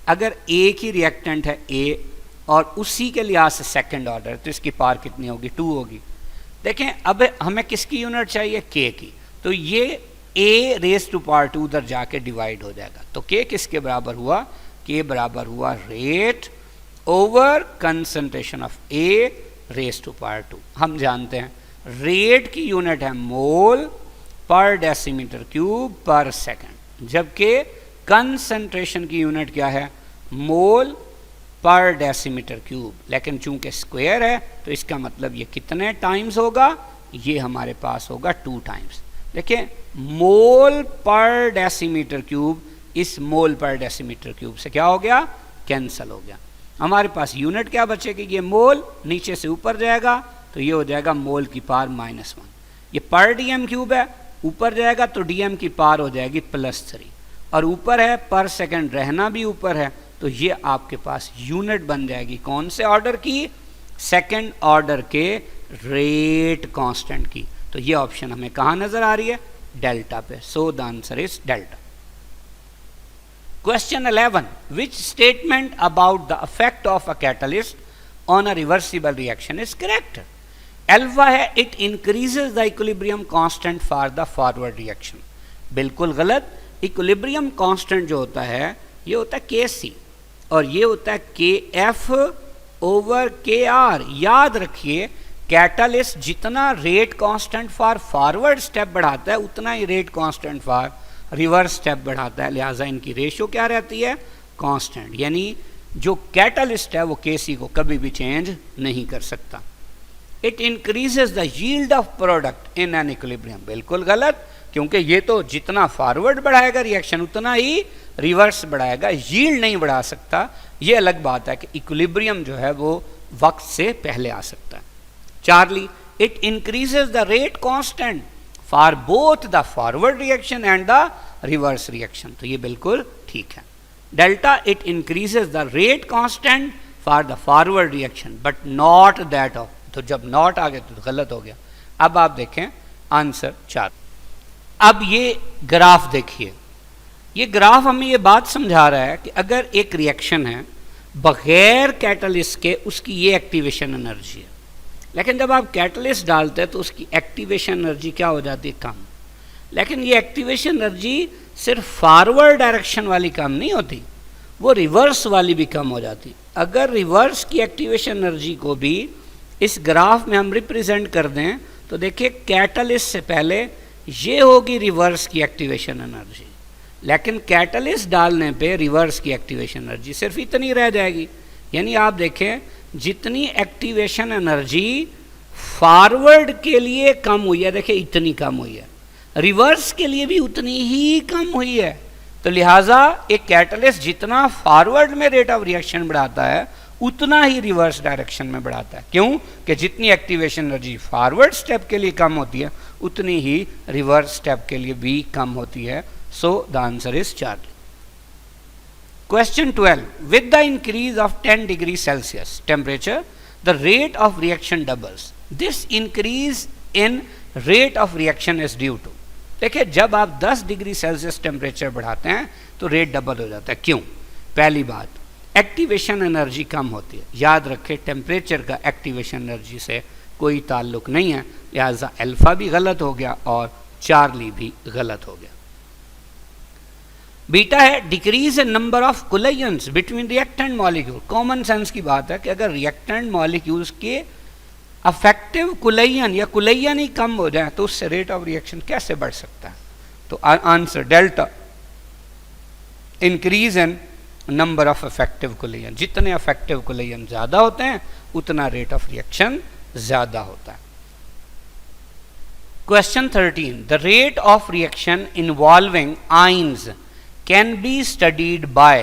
अगर एक ही रिएक्टेंट है ए और उसी के लिहाज से सेकेंड ऑर्डर, तो इसकी पावर कितनी होगी? 2 होगी। देखें, अब हमें किसकी यूनिट चाहिए? के की। तो ये ए रेज टू पावर 2 उधर जाके डिवाइड हो जाएगा। तो के किसके बराबर हुआ? के बराबर हुआ rate over concentration of A raise to power 2। हम जानते हैं रेट की यूनिट है मोल पर डेसीमीटर क्यूब पर सेकंड, जबकि कंसंट्रेशन की यूनिट क्या है? मोल पर डेसीमीटर क्यूब। लेकिन चूंकि स्क्वायर है तो इसका मतलब ये कितने टाइम्स होगा? ये हमारे पास होगा 2 टाइम्स। देखिए, मोल पर डेसीमीटर क्यूब इस मोल पर डेसीमीटर क्यूब से क्या हो गया? कैंसल हो गया। हमारे पास यूनिट क्या बचेगी? ये मोल नीचे से ऊपर जाएगा तो ये हो जाएगा मोल की पावर -1। ये पर डीएम क्यूब है, ऊपर जाएगा तो डीएम की पावर हो जाएगी +3, और ऊपर है पर सेकंड रहना भी ऊपर है, तो ये आपके पास यूनिट बन जाएगी कौन से ऑर्डर की? सेकंड ऑर्डर के रेट कांस्टेंट की। तो ये ऑप्शन हमें कहाँ नजर आ रही है? डेल्टा पे। So the answer is delta. Question 11, which statement about the effect of a catalyst on a reversible reaction is correct? Alpha है, it increases the equilibrium constant for the forward reaction. बिल्कुल गलत। Equilibrium constant जो होता है ये होता है Kc, और ये होता है Kf ओवर Kr। याद रखिए, कैटलिस्ट जितना rate constant for forward step बढ़ाता है उतना ही rate constant for reverse step बढ़ाता है, लिहाजा इनकी रेशियो क्या रहती है? कांस्टेंट। यानी जो कैटलिस्ट है वो Kc को कभी भी चेंज नहीं कर सकता। It increases the yield of product in an equilibrium. बिल्कुल गलत, क्योंकि ये तो जितना फॉरवर्ड बढ़ाएगा रिएक्शन उतना ही रिवर्स बढ़ाएगा, यील्ड नहीं बढ़ा सकता। ये अलग बात है कि इक्विलिब्रियम जो है वो वक्त से पहले आ सकता है। Charlie, it increases the rate constant for both the forward reaction and the reverse reaction. तो ये बिल्कुल ठीक है। Delta, it increases the rate constant for the forward reaction but not that of. तो जब नॉट आ गया तो गलत हो गया। अब आप देखें आंसर 4। अब ये ग्राफ देखिए, ये ग्राफ हमें ये बात समझा रहा है कि अगर एक रिएक्शन है बगैर कैटलिस्ट के, उसकी ये एक्टिवेशन एनर्जी है, लेकिन जब आप कैटलिस्ट डालते हैं तो उसकी एक्टिवेशन एनर्जी क्या हो जाती है? कम। लेकिन ये एक्टिवेशन एनर्जी सिर्फ फॉरवर्ड डायरेक्शन वाली कम नहीं होती, वो रिवर्स वाली भी कम हो जाती। अगर रिवर्स की एक्टिवेशन एनर्जी को भी इस ग्राफ में हम रिप्रेजेंट कर दें तो देखिए, कैटलिस्ट से पहले ये होगी रिवर्स की एक्टिवेशन एनर्जी, लेकिन कैटलिस्ट डालने पे रिवर्स की एक्टिवेशन एनर्जी सिर्फ इतनी रह जाएगी। यानी आप देखें, जितनी एक्टिवेशन एनर्जी फॉरवर्ड के लिए कम हुई है, देखिए इतनी कम हुई है, रिवर्स के लिए भी उतनी ही कम हुई है। तो लिहाजा एक कैटलिस्ट जितना फॉरवर्ड में रेट ऑफ रिएक्शन बढ़ाता है उतना ही रिवर्स डायरेक्शन में बढ़ाता है। क्यों? कि जितनी एक्टिवेशन एनर्जी फॉरवर्ड स्टेप के लिए कम होती है उतनी ही रिवर्स स्टेप के लिए भी कम होती है। So the answer is 4। Question 12, with the increase of 10 degree Celsius temperature the rate of reaction doubles. This increase in rate of reaction is due to. देखिए जब आप 10 डिग्री सेल्सियस टेम्परेचर बढ़ाते हैं तो रेट डबल हो जाता है। क्यों? पहली बात, एक्टिवेशन एनर्जी कम होती है। याद रखें टेम्परेचर का एक्टिवेशन एनर्जी से कोई ताल्लुक नहीं है, लिहाजा अल्फा भी गलत हो गया और चार्ली भी गलत हो गया। बीटा है decrease in number of collisions between reactant molecule. Common sense की बात है कि अगर रिएक्टेंट मॉलिक्यूल्स के अफेक्टिव कुलयन या कुलयन ही कम हो जाए तो उससे रेट ऑफ रिएक्शन कैसे बढ़ सकता है? तो answer delta, increase in number of effective collision. जितने इफेक्टिव कुलयन ज्यादा होते हैं उतना रेट ऑफ रिएक्शन ज्यादा होता है। Question 13, the rate of reaction involving ions can be studied by.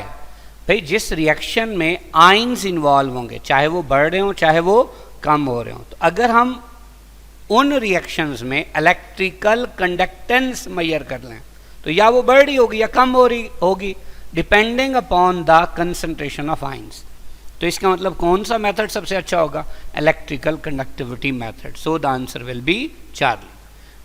भाई जिस रिएक्शन में आइंस इन्वॉल्व होंगे, चाहे वो बढ़ रहे हो चाहे वो कम हो रहे हो, तो अगर हम उन रिएक्शंस में इलेक्ट्रिकल कंडक्टेंस मेजर कर लें तो या वो बढ़ रही होगी या कम हो रही होगी, depending upon the concentration of ions. तो इसका मतलब कौन सा मेथड सबसे अच्छा होगा? Electrical conductivity method. So the answer will be Charlie.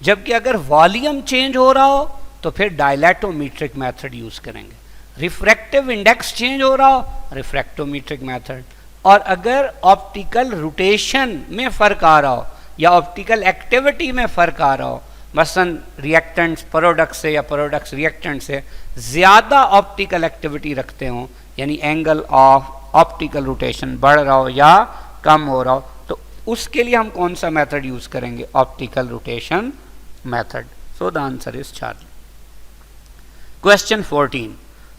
जबकि अगर वॉल्यूम चेंज हो रहा हो तो फिर डायलैक्टोमीट्रिक मेथड यूज करेंगे। रिफ्रैक्टिव इंडेक्स चेंज हो रहा हो, रिफ्रैक्टोमीट्रिक मेथड। और अगर ऑप्टिकल रोटेशन में फर्क आ रहा हो या ऑप्टिकल एक्टिविटी में फर्क आ रहा हो, मसलन रिएक्टेंट्स प्रोडक्ट से या प्रोडक्ट्स रिएक्टेंट से ज़्यादा ऑप्टिकल एक्टिविटी रखते हो, यानी एंगल ऑफ ऑप्टिकल रोटेशन बढ़ रहा हो या कम हो रहा हो, तो उसके लिए हम कौन सा मेथड यूज करेंगे? Optical rotation method. So the answer is Charlie. Question 14,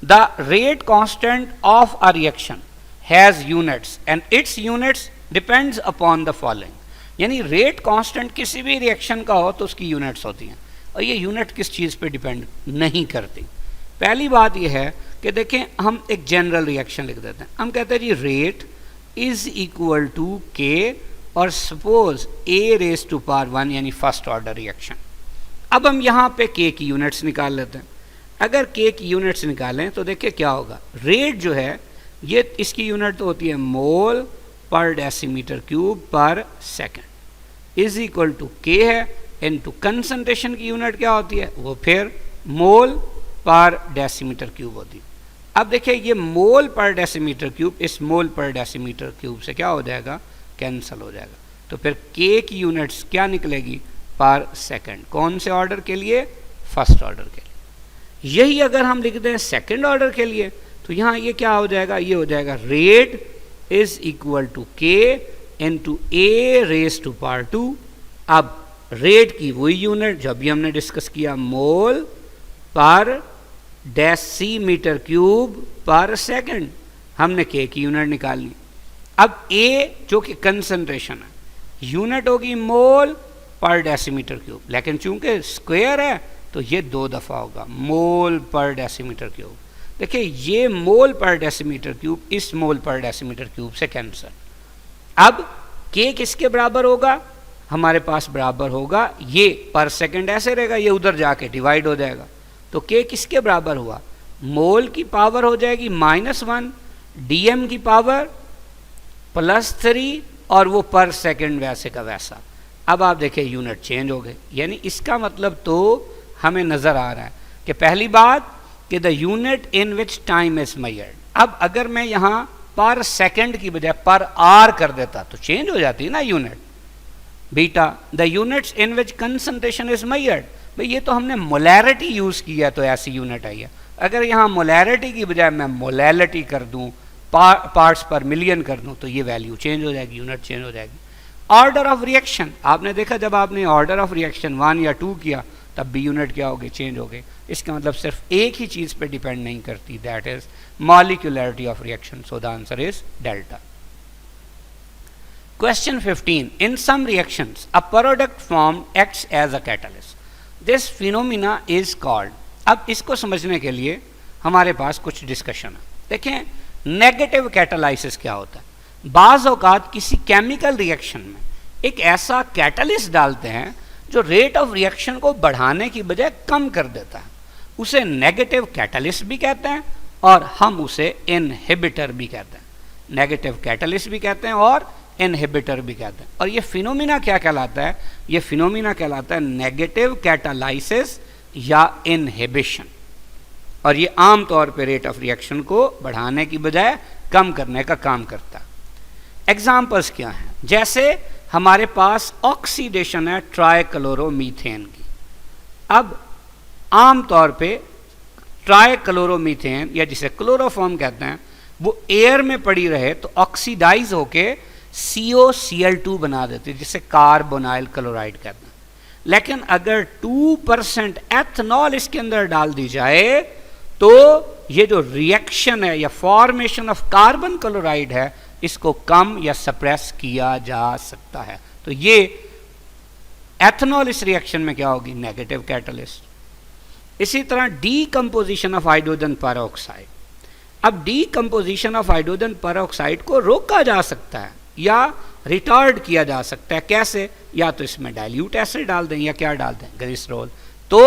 the rate constant of a reaction has units and it's units depends upon the following. यानी रेट कांस्टेंट किसी भी रिएक्शन का हो तो उसकी यूनिट्स होती हैं, और ये यूनिट किस चीज़ पे डिपेंड नहीं करती। पहली बात यह है कि देखें, हम एक जनरल रिएक्शन लिख देते हैं। हम कहते हैं जी rate is equal to K और suppose A raise to power 1 यानी फर्स्ट ऑर्डर रिएक्शन। अब हम यहाँ पे के की यूनिट्स निकाल लेते हैं। अगर के की यूनिट्स निकालें तो देखिए क्या होगा। रेट जो है ये इसकी यूनिट तो होती है मोल पर डेसीमीटर क्यूब पर सेकेंड इज इक्वल टू के है इनटू कंसंट्रेशन की यूनिट क्या होती है? वो फिर मोल पर डेसीमीटर क्यूब होती है। अब देखिए ये मोल पर डेसीमीटर क्यूब इस मोल पर डेसीमीटर क्यूब से क्या हो जाएगा? कैंसिल हो जाएगा। तो फिर के की यूनिट्स क्या निकलेगी? पर सेकेंड। कौन से ऑर्डर के लिए? फर्स्ट ऑर्डर के लिए। यही अगर हम लिख दें सेकेंड ऑर्डर के लिए तो यहाँ ये क्या हो जाएगा? ये हो जाएगा rate is equal to K into A raise to power 2। अब रेट की वही यूनिट जो अभी हमने डिस्कस किया, मोल पर डेसीमीटर क्यूब पर सेकंड, हमने के की यूनिट निकाल ली। अब ए जो कि कंसंट्रेशन है, यूनिट होगी मोल पर डेसीमीटर क्यूब, लेकिन चूंकि स्क्वायर है तो ये 2 दफ़ा होगा, मोल पर डेसीमीटर क्यूब। देखिए ये मोल पर डेसीमीटर क्यूब इस मोल पर डेसीमीटर क्यूब से कैंसिल। अब के किसके बराबर होगा? हमारे पास बराबर होगा ये पर सेकंड ऐसे रहेगा, ये उधर जाके डिवाइड हो जाएगा। तो के किसके बराबर हुआ? मोल की पावर हो जाएगी -1, डीएम की पावर +3 और वो पर सेकंड वैसे का वैसा। अब आप देखिए यूनिट चेंज हो गए, यानी इसका मतलब तो हमें नज़र आ रहा है कि पहली बात कि the unit in which time is measured. अब अगर मैं यहाँ पर सेकंड की बजाय पर आर कर देता तो चेंज हो जाती है ना unit. Beta the units in which concentration is measured, भाई ये तो हमने मोलैरिटी यूज़ किया तो ऐसी यूनिट आई है। अगर यहाँ मोलैरिटी की बजाय मैं मोलैलिटी कर दूँ, पार्ट्स पर मिलियन कर दूँ, तो ये वैल्यू चेंज हो जाएगी, यूनिट चेंज हो जाएगी। ऑर्डर ऑफ रिएक्शन, आपने देखा जब आपने ऑर्डर ऑफ रिएक्शन 1 या 2 किया तब भी यूनिट क्या हो गई? चेंज हो गई। इसका मतलब सिर्फ एक ही चीज़ पे डिपेंड नहीं करती, that is molecularity of reaction. So the answer is delta. Question 15, in some reactions a product form acts as a catalyst, this phenomena is called. अब इसको समझने के लिए हमारे पास कुछ डिस्कशन है। देखें नेगेटिव कैटालाइसिस क्या होता है। बाज़ औक़ात किसी केमिकल रिएक्शन में एक ऐसा कैटलिस्ट डालते हैं जो रेट ऑफ रिएक्शन को बढ़ाने की बजाय कम कर देता है, उसे नेगेटिव कैटलिस्ट भी कहते हैं और हम उसे इनहिबिटर भी कहते हैं। नेगेटिव कैटलिस्ट भी कहते हैं और इनहिबिटर भी कहते हैं। और ये फिनोमिना क्या कहलाता है? ये फिनोमिना कहलाता है नेगेटिव कैटालाइसिस या इनहिबिशन, और ये आम तौर पे रेट ऑफ रिएक्शन को बढ़ाने की बजाय कम करने का काम करता है। एग्जाम्पल्स क्या हैं? जैसे हमारे पास ऑक्सीडेशन है ट्राइक्लोरोमीथेन की। अब आम तौर पे ट्राइक्लोरोमीथेन या जिसे क्लोरोफॉर्म कहते हैं वो एयर में पड़ी रहे तो ऑक्सीडाइज होके COCl2 बना देती है, जिसे कार्बोनाइल क्लोराइड कहते हैं। लेकिन अगर 2% एथनॉल इसके अंदर डाल दी जाए तो ये जो रिएक्शन है या फॉर्मेशन ऑफ कार्बन क्लोराइड है इसको कम या सप्रेस किया जा सकता है। तो ये एथनॉल इस रिएक्शन में क्या होगी? Negative catalyst. इसी तरह डीकंपोजिशन ऑफ हाइड्रोजन पेरोक्साइड। अब डीकंपोजिशन ऑफ हाइड्रोजन पेरोक्साइड को रोका जा सकता है या रिटार्ड किया जा सकता है। कैसे? या तो इसमें डाइल्यूट एसिड डाल दें या क्या डाल दें? ग्लिसरॉल। तो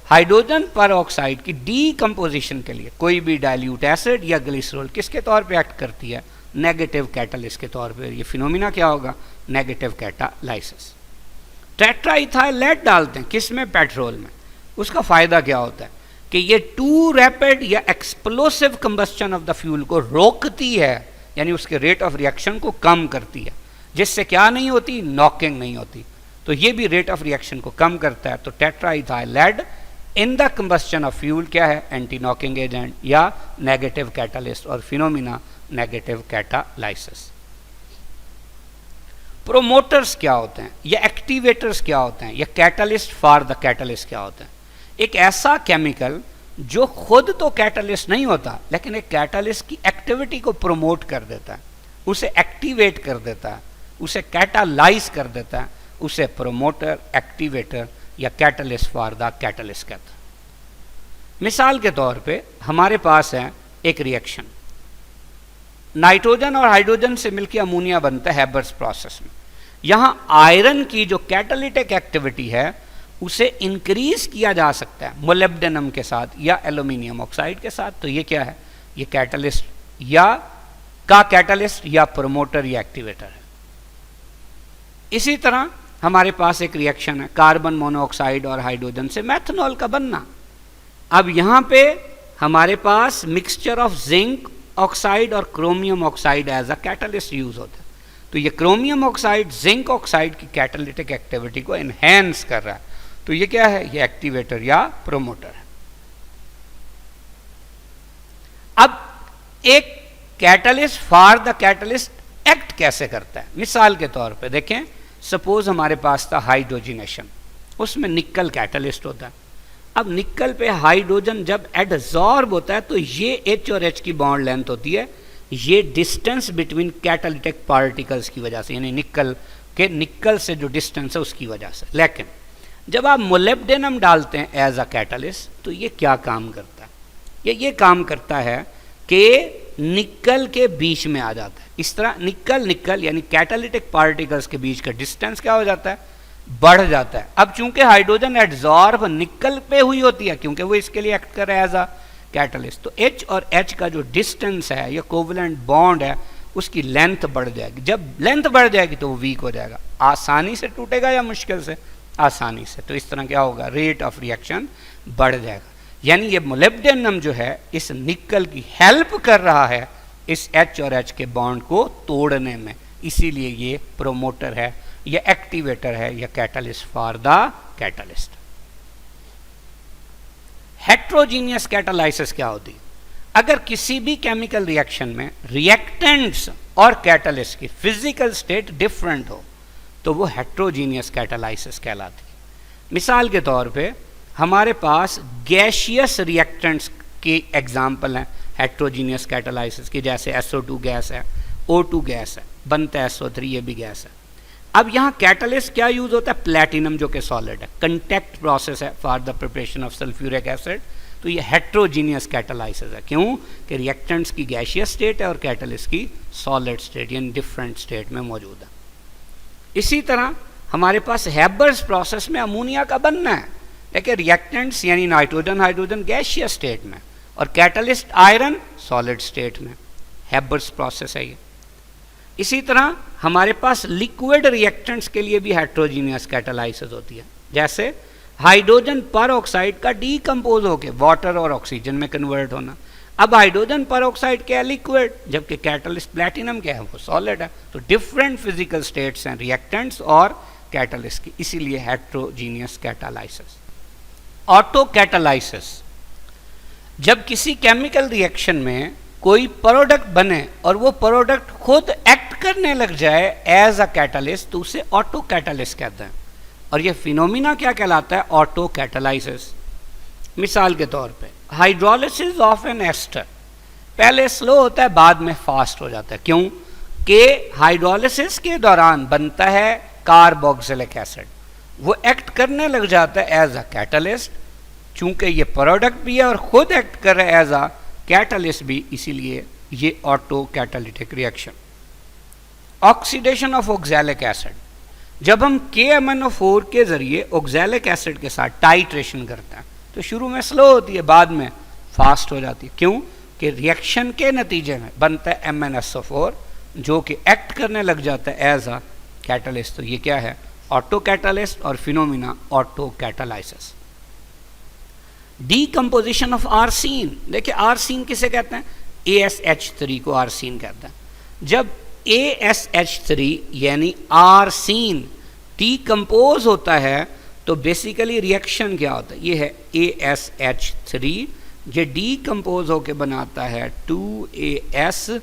हाइड्रोजन पेरोक्साइड की डीकंपोजिशन के लिए कोई भी डाइल्यूट एसिड या ग्लिसरॉल किसके तौर पे एक्ट करती है? नेगेटिव कैटलिस्ट के तौर पे। ये फिनोमिना क्या होगा? Negative catalysis. टेट्राइथाइल लेड डालते हैं किसमें? पेट्रोल में। उसका फायदा क्या होता है कि ये टू रैपिड या explosive combustion of the fuel को रोकती है, यानी उसके रेट ऑफ रिएक्शन को कम करती है, जिससे क्या नहीं होती? नॉकिंग नहीं होती। तो ये भी रेट ऑफ रिएक्शन को कम करता है। तो tetraethyl lead in the combustion of fuel क्या है? एंटी नॉकिंग एजेंट या नेगेटिव कैटालिस्ट, और फिनोमिना नेगेटिव कैटालाइसिस। प्रोमोटर्स क्या होते हैं या एक्टिवेटर्स क्या होते हैं या कैटालिस्ट फॉर द कैटालिस्ट क्या होते हैं? एक ऐसा केमिकल जो खुद तो कैटालिस्ट नहीं होता लेकिन एक कैटालिस्ट की एक्टिविटी को प्रोमोट कर देता है, उसे एक्टिवेट कर देता है, उसे कैटालाइज कर देता है, उसे प्रोमोटर, एक्टिवेटर या कैटालिस्ट फॉर द कैटालिस्ट कहता है। मिसाल के तौर पे हमारे पास है एक रिएक्शन, नाइट्रोजन और हाइड्रोजन से मिलकर अमोनिया बनता है हैबर्स प्रोसेस में। यहां आयरन की जो कैटालिटिक एक्टिविटी है उसे इंक्रीज किया जा सकता है मोलिब्डेनम के साथ या एल्यूमिनियम ऑक्साइड के साथ। तो ये क्या है? ये कैटालिस्ट या प्रोमोटर या एक्टिवेटर है। इसी तरह हमारे पास एक रिएक्शन है कार्बन मोनोऑक्साइड और हाइड्रोजन से मेथनॉल का बनना। अब यहां पे हमारे पास मिक्सचर ऑफ जिंक ऑक्साइड और chromium oxide as a catalyst use होता है। तो ये क्रोमियम ऑक्साइड जिंक ऑक्साइड की कैटालिटिक एक्टिविटी को एनहेंस कर रहा है। तो ये क्या है? ये एक्टिवेटर या प्रोमोटर है। अब एक catalyst for the catalyst act कैसे करता है? मिसाल के तौर पे देखें, सपोज हमारे पास था हाइड्रोजिनेशन, उसमें निकल कैटालिस्ट होता है। अब निकल पे हाइड्रोजन जब एडजॉर्ब होता है तो ये H और H की बॉन्ड लेंथ होती है, ये डिस्टेंस बिटवीन कैटालिटिक पार्टिकल्स की वजह से, यानी निकल से जो डिस्टेंस है उसकी वजह से। लेकिन जब आप मोलिब्डेनम डालते हैं एज अ कैटालिस्ट तो ये क्या काम करता है? ये काम करता है कि निकल के बीच में आ जाता है। इस तरह निकल यानी कैटालिटिक पार्टिकल्स के बीच का डिस्टेंस क्या हो जाता है? बढ़ जाता है। अब चूंकि हाइड्रोजन एडजॉर्ब निकल पे हुई होती है क्योंकि वो इसके लिए एक्ट कर रहा है एज अ कैटालिस्ट, तो H और H का जो डिस्टेंस है या कोवलेंट बॉन्ड है उसकी लेंथ बढ़ जाएगी। जब लेंथ बढ़ जाएगी तो वो वीक हो जाएगा। आसानी से टूटेगा या मुश्किल से? आसानी से। तो इस तरह क्या होगा? रेट ऑफ रिएक्शन बढ़ जाएगा। यानी ये मोलिब्डेनम जो है इस निकल की हेल्प कर रहा है इस H और H के बॉन्ड को तोड़ने में, इसीलिए ये प्रोमोटर है या एक्टिवेटर है या catalyst for the catalyst. Heterogeneous catalysis क्या होती है? अगर किसी भी केमिकल रिएक्शन में रिएक्टेंट्स और कैटालिस्ट की फिजिकल स्टेट डिफरेंट हो तो वो हेट्रोजीनियस कैटालाइसिस कहलाती है। मिसाल के तौर पे हमारे पास गैशियस रिएक्टेंट्स की एग्जाम्पल हैं हेट्रोजीनियस कैटालाइसिस की, जैसे SO2 गैस है, O2 गैस है, बनता है SO3, ये भी गैस है। अब यहाँ कैटालिस्ट क्या यूज होता है? प्लेटिनम जो कि सॉलिड है, कंटैक्ट प्रोसेस है for the preparation of sulphuric acid. तो ये हेट्रोजीनियस कैटालाइसिस है। क्यों? कि रिएक्टेंट्स की गैशियस स्टेट है और कैटालिस्ट की सॉलिड स्टेट यानी डिफरेंट स्टेट में मौजूद है। इसी तरह हमारे पास हैबर्स प्रोसेस में अमोनिया का बनना है, लेकिन रिएक्टेंट्स यानी नाइट्रोजन हाइड्रोजन गैशियस स्टेट में और कैटालिस्ट आयरन सॉलिड स्टेट में। हैबर्स प्रोसेस है ये। इसी तरह हमारे पास लिक्विड रिएक्टेंट्स के लिए भी हेट्रोजीनियस कैटालाइसिस होती है। जैसे हाइड्रोजन पर ऑक्साइड का डीकम्पोज होके वाटर और ऑक्सीजन में कन्वर्ट होना। अब हाइड्रोजन पर ऑक्साइड क्या है? लिक्विड, जबकि कैटलिस्ट प्लेटिनम क्या है? वो सॉलिड है। तो डिफरेंट फिजिकल स्टेट्स हैं रिएक्टेंट्स और कैटलिस्ट की, इसीलिए हेट्रोजीनियस कैटालाइसिस। ऑटो कैटालाइसिस, जब किसी केमिकल रिएक्शन में कोई प्रोडक्ट बने और वो प्रोडक्ट खुद एक्ट करने लग जाए एज अ कैटलिस्ट, तो उसे ऑटो कैटालिस्ट कहते हैं। और ये फिनोमिना क्या कहलाता है? Auto catalysis. मिसाल के तौर पे हाइड्रोलिसिस ऑफ एन एस्टर पहले स्लो होता है, बाद में फास्ट हो जाता है। क्यों? कि हाइड्रोलिसिस के दौरान बनता है कार्बोक्सिलिक एसिड, वो एक्ट करने लग जाता है एज अ कैटलिस्ट। चूंकि ये प्रोडक्ट भी है और खुद एक्ट कर रहा है एज अ कैटलिस्ट भी, इसीलिए ये auto catalytic reaction. Oxidation of oxalic acid, जब हम KMnO4 के जरिए ऑक्सैलिक एसिड के साथ टाइट्रेशन करते हैं तो शुरू में स्लो होती है, बाद में फास्ट हो जाती है। क्यों? कि रिएक्शन के नतीजे में बनता है MnSO4 जो कि एक्ट करने लग जाता है एज अ कैटलिस्ट। तो ये क्या है? ऑटो कैटालिस्ट और phenomena auto catalysis. Decomposition of arsine, देखिए आर्सीन किसे कहते हैं? ASH3 को आर्सीन कहते हैं। जब ASH3 यानी आर्सीन डीकम्पोज होता है तो बेसिकली रिएक्शन क्या होता है? ये है ASH3, ये डीकम्पोज होके बनाता है 2AS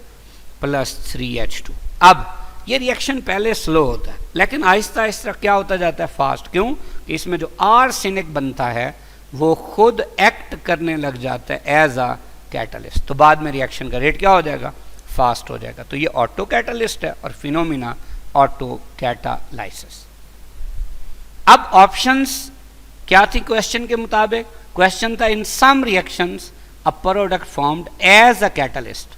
+ 3H2। अब ये रिएक्शन पहले स्लो होता है, लेकिन आहिस्ता आहिस्ता क्या होता जाता है? फास्ट। क्यों? कि इसमें जो आर्सेनिक बनता है वो खुद एक्ट करने लग जाता है एज अ कैटलिस्ट, तो बाद में रिएक्शन का रेट क्या हो जाएगा? फास्ट हो जाएगा। तो ये ऑटो कैटालिस्ट है और फिनोमिना ऑटो कैटालाइसिस। अब ऑप्शंस क्या थी क्वेश्चन के मुताबिक? क्वेश्चन था in some reactions a product formed as a catalyst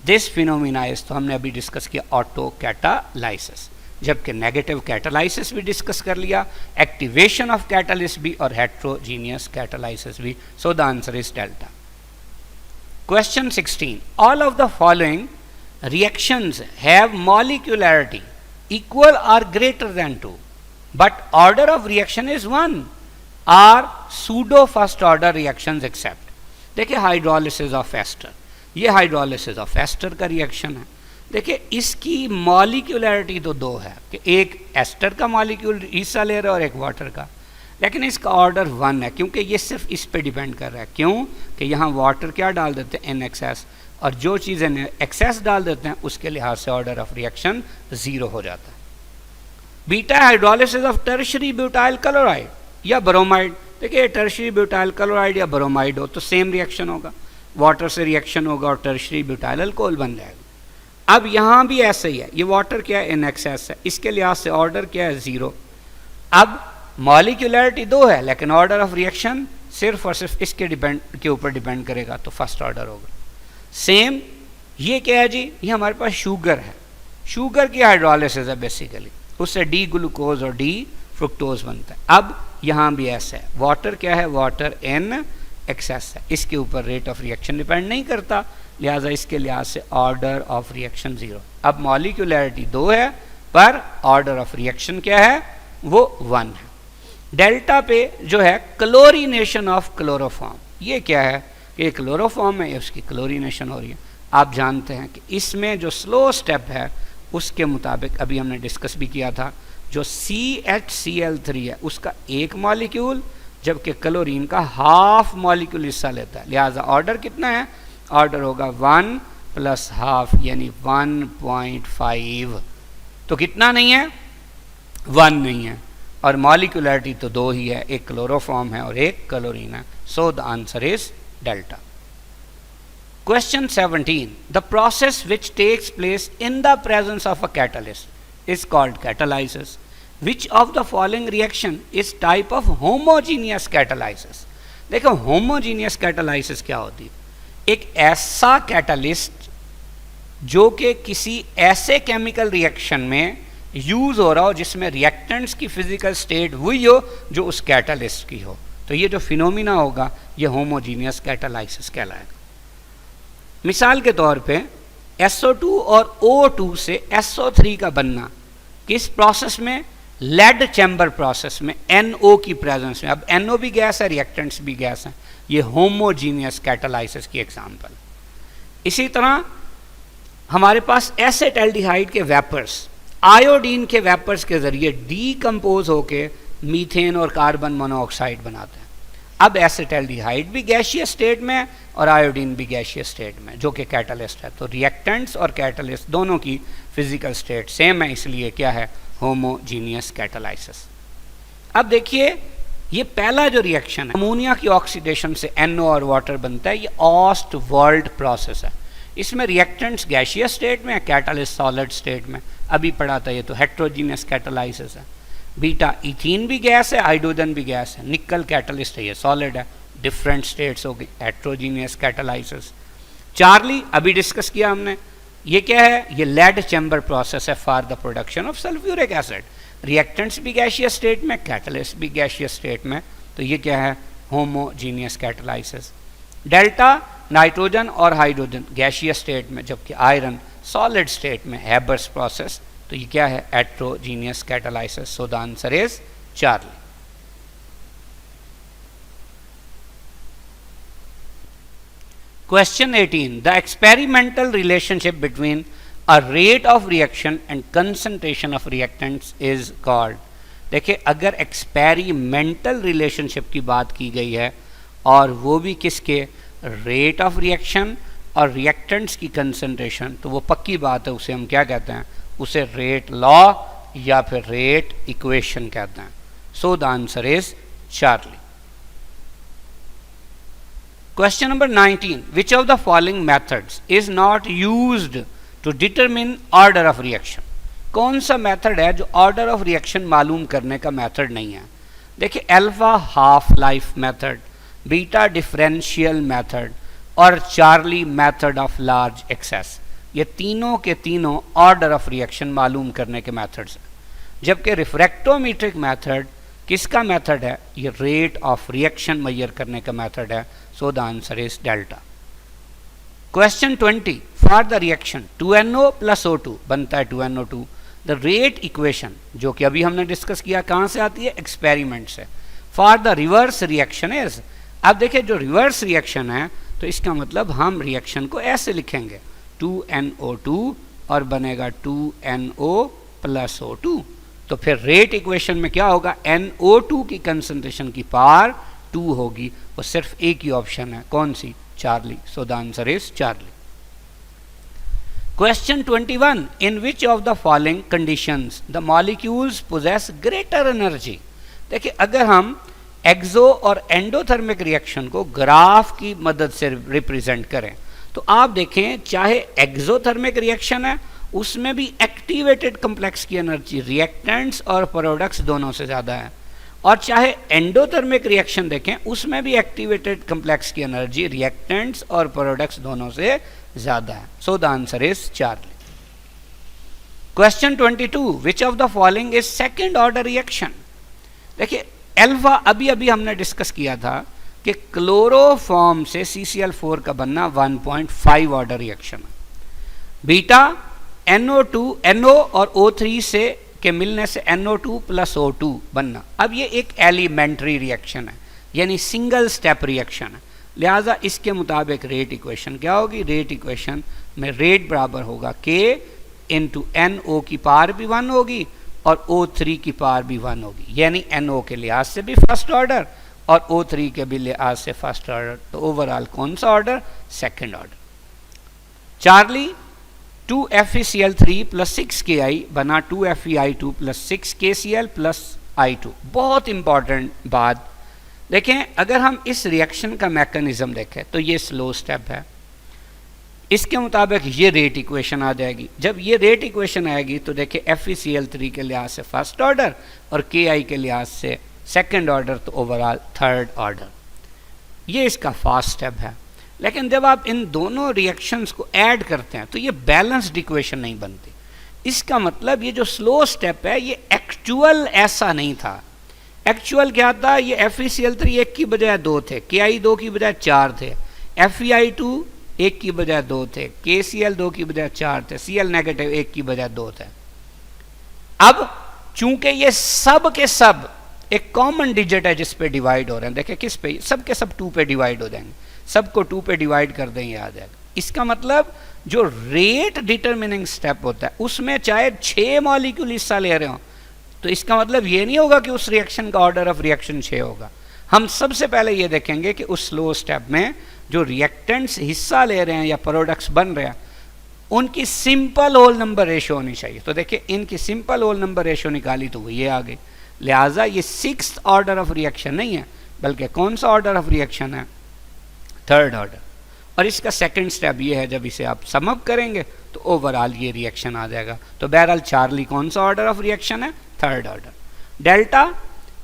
this phenomena is, तो हमने अभी डिस्कस किया ऑटो कैटालाइसिस। जबकि नेगेटिव कैटालाइसिस भी डिस्कस कर लिया, एक्टिवेशन ऑफ कैटलिस्ट भी और हेट्रोजीनियस कैटालाइसिस भी। सो the answer is delta. Question 16. All of the following reactions have molecularity equal or greater than 2, but order of reaction is 1. Are pseudo first order reactions except? देखिए hydrolysis of ester, ये hydrolysis of ester का reaction है। देखिए इसकी molecularity तो दो है कि एक एस्टर का मॉलिक्यूल हिस्सा ले रहा है और एक वाटर का, लेकिन इसका ऑर्डर 1 है क्योंकि ये सिर्फ इस पे डिपेंड कर रहा है। क्यों? कि यहाँ वाटर क्या डाल देते हैं? NXS, और जो चीज़ें एक्सेस डाल देते हैं उसके लिहाज से ऑर्डर ऑफ रिएक्शन 0 हो जाता है। Beta hydrolysis of tertiary butyl chloride या ब्रोमाइड, देखिए टर्शियरी ब्यूटाइल क्लोराइड या ब्रोमाइड हो तो सेम रिएक्शन होगा, वाटर से रिएक्शन होगा और टर्शियरी ब्यूटाइल अल्कोहल बन जाएगा। अब यहाँ भी ऐसे ही है, ये वाटर क्या है? NXS है, इसके लिहाज से ऑर्डर क्या है? 0। अब मॉलिक्यूलरिटी 2 है लेकिन ऑर्डर ऑफ रिएक्शन सिर्फ और सिर्फ इसके ऊपर डिपेंड करेगा, तो फर्स्ट ऑर्डर होगा। सेम ये क्या है जी? ये हमारे पास शुगर है, शुगर की हाइड्रोलिसिस है बेसिकली, उससे डी ग्लूकोज और डी फ्रुक्टोज बनता है। अब यहाँ भी ऐसा है, वाटर क्या है? वाटर NXS है, इसके ऊपर रेट ऑफ रिएक्शन डिपेंड नहीं करता, लिहाजा इसके लिहाज से ऑर्डर ऑफ रिएक्शन 0। अब मॉलिक्यूलरिटी 2 है पर ऑर्डर ऑफ रिएक्शन क्या है? वो 1 है। डेल्टा पे जो है क्लोरीनेशन ऑफ क्लोरोफॉर्म, ये क्या है? कि क्लोरोफॉर्म है, उसकी क्लोरीनेशन हो रही है। आप जानते हैं कि इसमें जो स्लो स्टेप है उसके मुताबिक अभी हमने डिस्कस भी किया था, जो CHCl3 है उसका एक मॉलिक्यूल जबकि क्लोरीन का हाफ मॉलिक्यूल हिस्सा लेता है, लिहाजा ऑर्डर कितना है? ऑर्डर होगा 1 + हाफ यानी 1.5। तो कितना नहीं है? 1 नहीं है, और मॉलिक्यूलरिटी तो 2 ही है, एक क्लोरोफॉर्म है और एक क्लोरीन है। So the answer is delta. Question 17. The process which takes place in the presence of a catalyst is called catalysis. Which of the following reaction is type of homogeneous catalysis? देखो homogeneous catalysis क्या होती है? एक ऐसा catalyst जो कि किसी ऐसे केमिकल रिएक्शन में यूज हो रहा हो जिसमें रिएक्टेंट्स की फिजिकल स्टेट वही हो जो उस कैटलिस्ट की हो, तो ये जो फिनोमिना होगा ये होमोजीनियस कैटालाइसिस कहलाएगा। मिसाल के तौर पे SO2 और O2 से SO3 का बनना किस प्रोसेस में? लेड चैम्बर प्रोसेस में NO की प्रेजेंस में, अब NO भी गैस है, रिएक्टेंट्स भी गैस हैं, ये होमोजीनियस कैटालाइसिस की एग्जांपल। इसी तरह हमारे पास एसेटल्डिहाइड के वेपर्स आयोडीन के वेपर्स के जरिए डीकम्पोज होके मीथेन और कार्बन मोनोऑक्साइड बनाते हैं। अब एसेटल्डिहाइड भी गैसियस स्टेट में है और आयोडीन भी गैसियस स्टेट में, जो कि कैटलिस्ट है। तो रिएक्टेंट्स और कैटलिस्ट दोनों की फिजिकल स्टेट सेम है, इसलिए क्या है, होमोजीनियस कैटालाइसिस। अब देखिए ये पहला जो रिएक्शन है, अमोनिया की ऑक्सीडेशन से NO और वाटर बनता है, ये ऑस्टवर्ल्ड प्रोसेस है। इसमें रिएक्टेंट्स गैसियस स्टेट में है, कैटलिस्ट सॉलिड स्टेट में। अभी पढ़ा था, ये तो हेट्रोजीनियस कैटालाइसिस है। बीटा इथीन भी गैस है, हाइड्रोजन भी गैस है, निकल कैटलिस्ट है, ये सॉलिड है, डिफरेंट स्टेट्स होगी, हेट्रोजीनियस कैटालाइसिस। चार्ली अभी डिस्कस किया हमने, ये क्या है, ये लेड चैम्बर प्रोसेस है for the production of sulphuric acid. Reactants भी गैसियस स्टेट में, कैटलिस्ट भी गैसियस स्टेट में, तो ये क्या है, होमोजीनियस कैटालाइसिस। डेल्टा नाइट्रोजन और हाइड्रोजन गैसियस स्टेट में, जबकि आयरन सॉलिड स्टेट में, हैबर्स प्रोसेस, तो ये क्या है, heterogeneous catalysis. So the answer is Charlie. Question 18. The experimental relationship between a rate of reaction and concentration of reactants is called. देखिए अगर एक्सपेरिमेंटल रिलेशनशिप की बात की गई है और वो भी किसके, रेट ऑफ रिएक्शन और रिएक्टेंट्स की कंसंट्रेशन, तो वो पक्की बात है, उसे हम क्या कहते हैं, उसे रेट लॉ या फिर रेट इक्वेशन कहते हैं। सो the answer is Charlie. Question number 19. Which of the following methods is not used to determine order of reaction? कौन सा मेथड है जो ऑर्डर ऑफ रिएक्शन मालूम करने का मेथड नहीं है? देखिए alpha half life method, beta differential method और Charlie method of large excess, ये तीनों के तीनों ऑर्डर ऑफ रिएक्शन मालूम करने के मेथड्स हैं। जबकि रिफ्रैक्टोमीट्रिक मेथड किसका मेथड है, ये रेट ऑफ रिएक्शन मेजर करने का मेथड है। So the answer is delta. Question 20. For the reaction 2NO + O2 बनता है 2NO2, द रेट इक्वेशन, जो कि अभी हमने डिस्कस किया, कहाँ से आती है, एक्सपेरिमेंट से। For the reverse reaction is, अब देखिए जो रिवर्स रिएक्शन है तो इसका मतलब हम रिएक्शन को ऐसे लिखेंगे 2NO2 और बनेगा 2NO + O2। तो फिर रेट इक्वेशन में क्या होगा, NO2 की कंसंट्रेशन की पावर 2 होगी, वो सिर्फ एक ही ऑप्शन है, कौन सी, Charlie. So the answer is Charlie. Question 21. In which of the following conditions the molecules possess greater energy? देखिए अगर हम एक्सो और एंडोथर्मिक रिएक्शन को ग्राफ की मदद से रिप्रेजेंट करें तो आप देखें, चाहे एक्सोथर्मिक रिएक्शन है उसमें भी एक्टिवेटेड कम्प्लेक्स की एनर्जी रिएक्टेंट्स और प्रोडक्ट्स दोनों से ज़्यादा है, और चाहे एंडोथर्मिक रिएक्शन देखें उसमें भी एक्टिवेटेड कम्प्लेक्स की एनर्जी रिएक्टेंट्स और प्रोडक्ट्स दोनों से ज़्यादा है। So the answer is Charlie. Question 22. Which of the following is second order reaction? देखिए अल्फा अभी अभी हमने डिस्कस किया था कि क्लोरोफॉर्म से CCl4 का बनना 1.5 ऑर्डर रिएक्शन है। बीटा NO और O3 से के मिलने से NO2 + O2 बनना, अब ये एक एलिमेंट्री रिएक्शन है, यानी सिंगल स्टेप रिएक्शन है, लिहाजा इसके मुताबिक रेट इक्वेशन क्या होगी, रेट इक्वेशन में रेट बराबर होगा K × NO की पावर भी 1 होगी और O3 की पावर भी 1 होगी, यानी NO के लिहाज से भी फर्स्ट ऑर्डर और O3 के भी लिहाज से फर्स्ट ऑर्डर, तो ओवरऑल कौन सा order, second order. Charlie 2FeCl3 + 6Ki बना 2FeI2 + 6KCl + I2। बहुत इंपॉर्टेंट बात, देखें अगर हम इस रिएक्शन का मैकेनिज्म देखें तो ये स्लो स्टेप है, इसके मुताबिक ये रेट इक्वेशन आ जाएगी। जब ये रेट इक्वेशन आएगी तो देखिए FeCl3 के लिहाज से फर्स्ट ऑर्डर और Ki के लिहाज से सेकेंड ऑर्डर, तो ओवरऑल थर्ड ऑर्डर। ये इसका फास्ट स्टेप है, लेकिन जब आप इन दोनों रिएक्शंस को ऐड करते हैं तो ये बैलेंस्ड इक्वेशन नहीं बनती। इसका मतलब ये जो स्लो स्टेप है ये एक्चुअल ऐसा नहीं था। एक्चुअल क्या था, ये FeCl3 1 की बजाय 2 थे, Ki 2 की बजाय 4 थे, FeI2 1 की बजाय 2 थे, KCl 2 की बजाय 4 थे, Cl- 1 की बजाय 2 थे। अब चूंकि ये सब के सब एक कॉमन डिजिट है जिस पे डिवाइड हो रहे हैं, देखिए किस पे, सब के सब 2 पे डिवाइड हो जाएंगे, सबको 2 पे डिवाइड कर देंगे आ जाएगा। इसका मतलब जो रेट डिटरमिनिंग स्टेप होता है उसमें चाहे 6 मॉलिक्यूल हिस्सा ले रहे हो, तो इसका मतलब ये नहीं होगा कि उस रिएक्शन का ऑर्डर ऑफ रिएक्शन 6 होगा। हम सबसे पहले ये देखेंगे कि उस स्लो स्टेप में जो रिएक्टेंट्स हिस्सा ले रहे हैं या प्रोडक्ट्स बन रहे हैं उनकी सिंपल होल नंबर रेशियो होनी चाहिए। तो देखिए इनकी सिंपल होल नंबर रेशियो निकाली तो वो ये आ गई, लिहाजा ये 6th ऑर्डर ऑफ रिएक्शन नहीं है, बल्कि कौन सा ऑर्डर ऑफ रिएक्शन है, 3rd ऑर्डर। और इसका सेकंड स्टेप ये है, जब इसे आप सम अप करेंगे तो ओवरऑल ये रिएक्शन आ जाएगा। तो बहरहाल चार्ली कौन सा ऑर्डर ऑफ रिएक्शन है, 3rd ऑर्डर। डेल्टा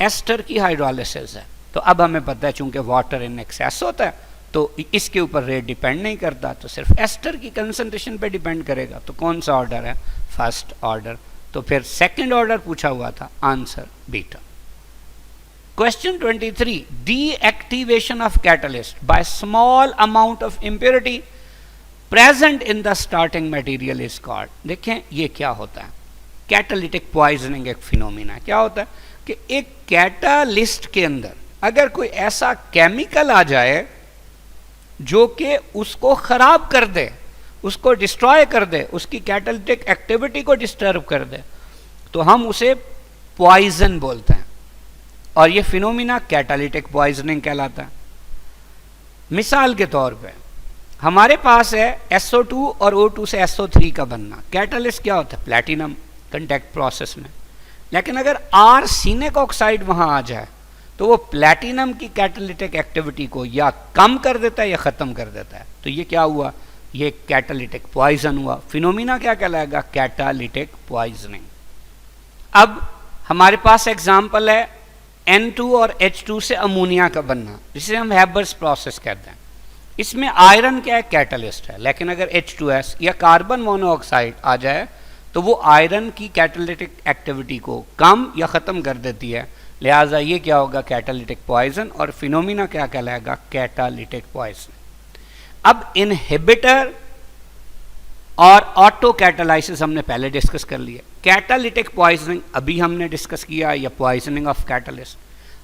एस्टर की हाइड्रोलिसिस है, तो अब हमें पता है चूंकि वाटर इन एक्सेस होता है तो इसके ऊपर रेट डिपेंड नहीं करता, तो सिर्फ एस्टर की कंसंट्रेशन पे डिपेंड करेगा। तो कौन सा ऑर्डर है, 1st ऑर्डर। तो फिर 2nd ऑर्डर पूछा हुआ था, answer beta. Question 23, deactivation of catalyst by small amount of impurity present in the starting material is called. देखें ये क्या होता है, कैटालिटिक पॉइजनिंग एक फिनोमिना है। क्या होता है कि एक कैटालिस्ट के अंदर अगर कोई ऐसा केमिकल आ जाए जो कि उसको खराब कर दे, उसको डिस्ट्रॉय कर दे, उसकी कैटालिटिक एक्टिविटी को डिस्टर्ब कर दे, तो हम उसे पॉइजन बोलते हैं, और ये फिनोमिना कैटालिटिक पॉइजनिंग कहलाता है। मिसाल के तौर पे हमारे पास है SO2 और O2 से SO3 का बनना, कैटालिस्ट क्या होता है, प्लैटिनम कंटैक्ट प्रोसेस में। लेकिन अगर आर्सेनिक ऑक्साइड वहां आ जाए तो वो प्लैटिनम की कैटालिटिक एक्टिविटी को या कम कर देता है या ख़त्म कर देता है। तो ये क्या हुआ, ये कैटालिटिक पॉइजन हुआ। फिनोमिना क्या कहलाएगा, कैटालिटिक पॉइजनिंग। अब हमारे पास एग्जाम्पल है N2 और H2 से अमोनिया का बनना, जिसे हम हैबर्स प्रोसेस कहते हैं। इसमें आयरन क्या है, कैटालिस्ट है, लेकिन अगर H2S या कार्बन मोनोऑक्साइड आ जाए तो वो आयरन की कैटालिटिक एक्टिविटी को कम या ख़त्म कर देती है, लिहाजा ये क्या होगा, कैटालिटिक पॉइजन। और फिनोमिना क्या कहलाएगा, कैटालिटिक पॉइजन। अब इनहिबिटर और ऑटो कैटालाइसिस हमने पहले डिस्कस कर लिया। कैटालिटिक पॉइजनिंग अभी हमने डिस्कस किया, या पॉइजनिंग ऑफ कैटालिस्ट।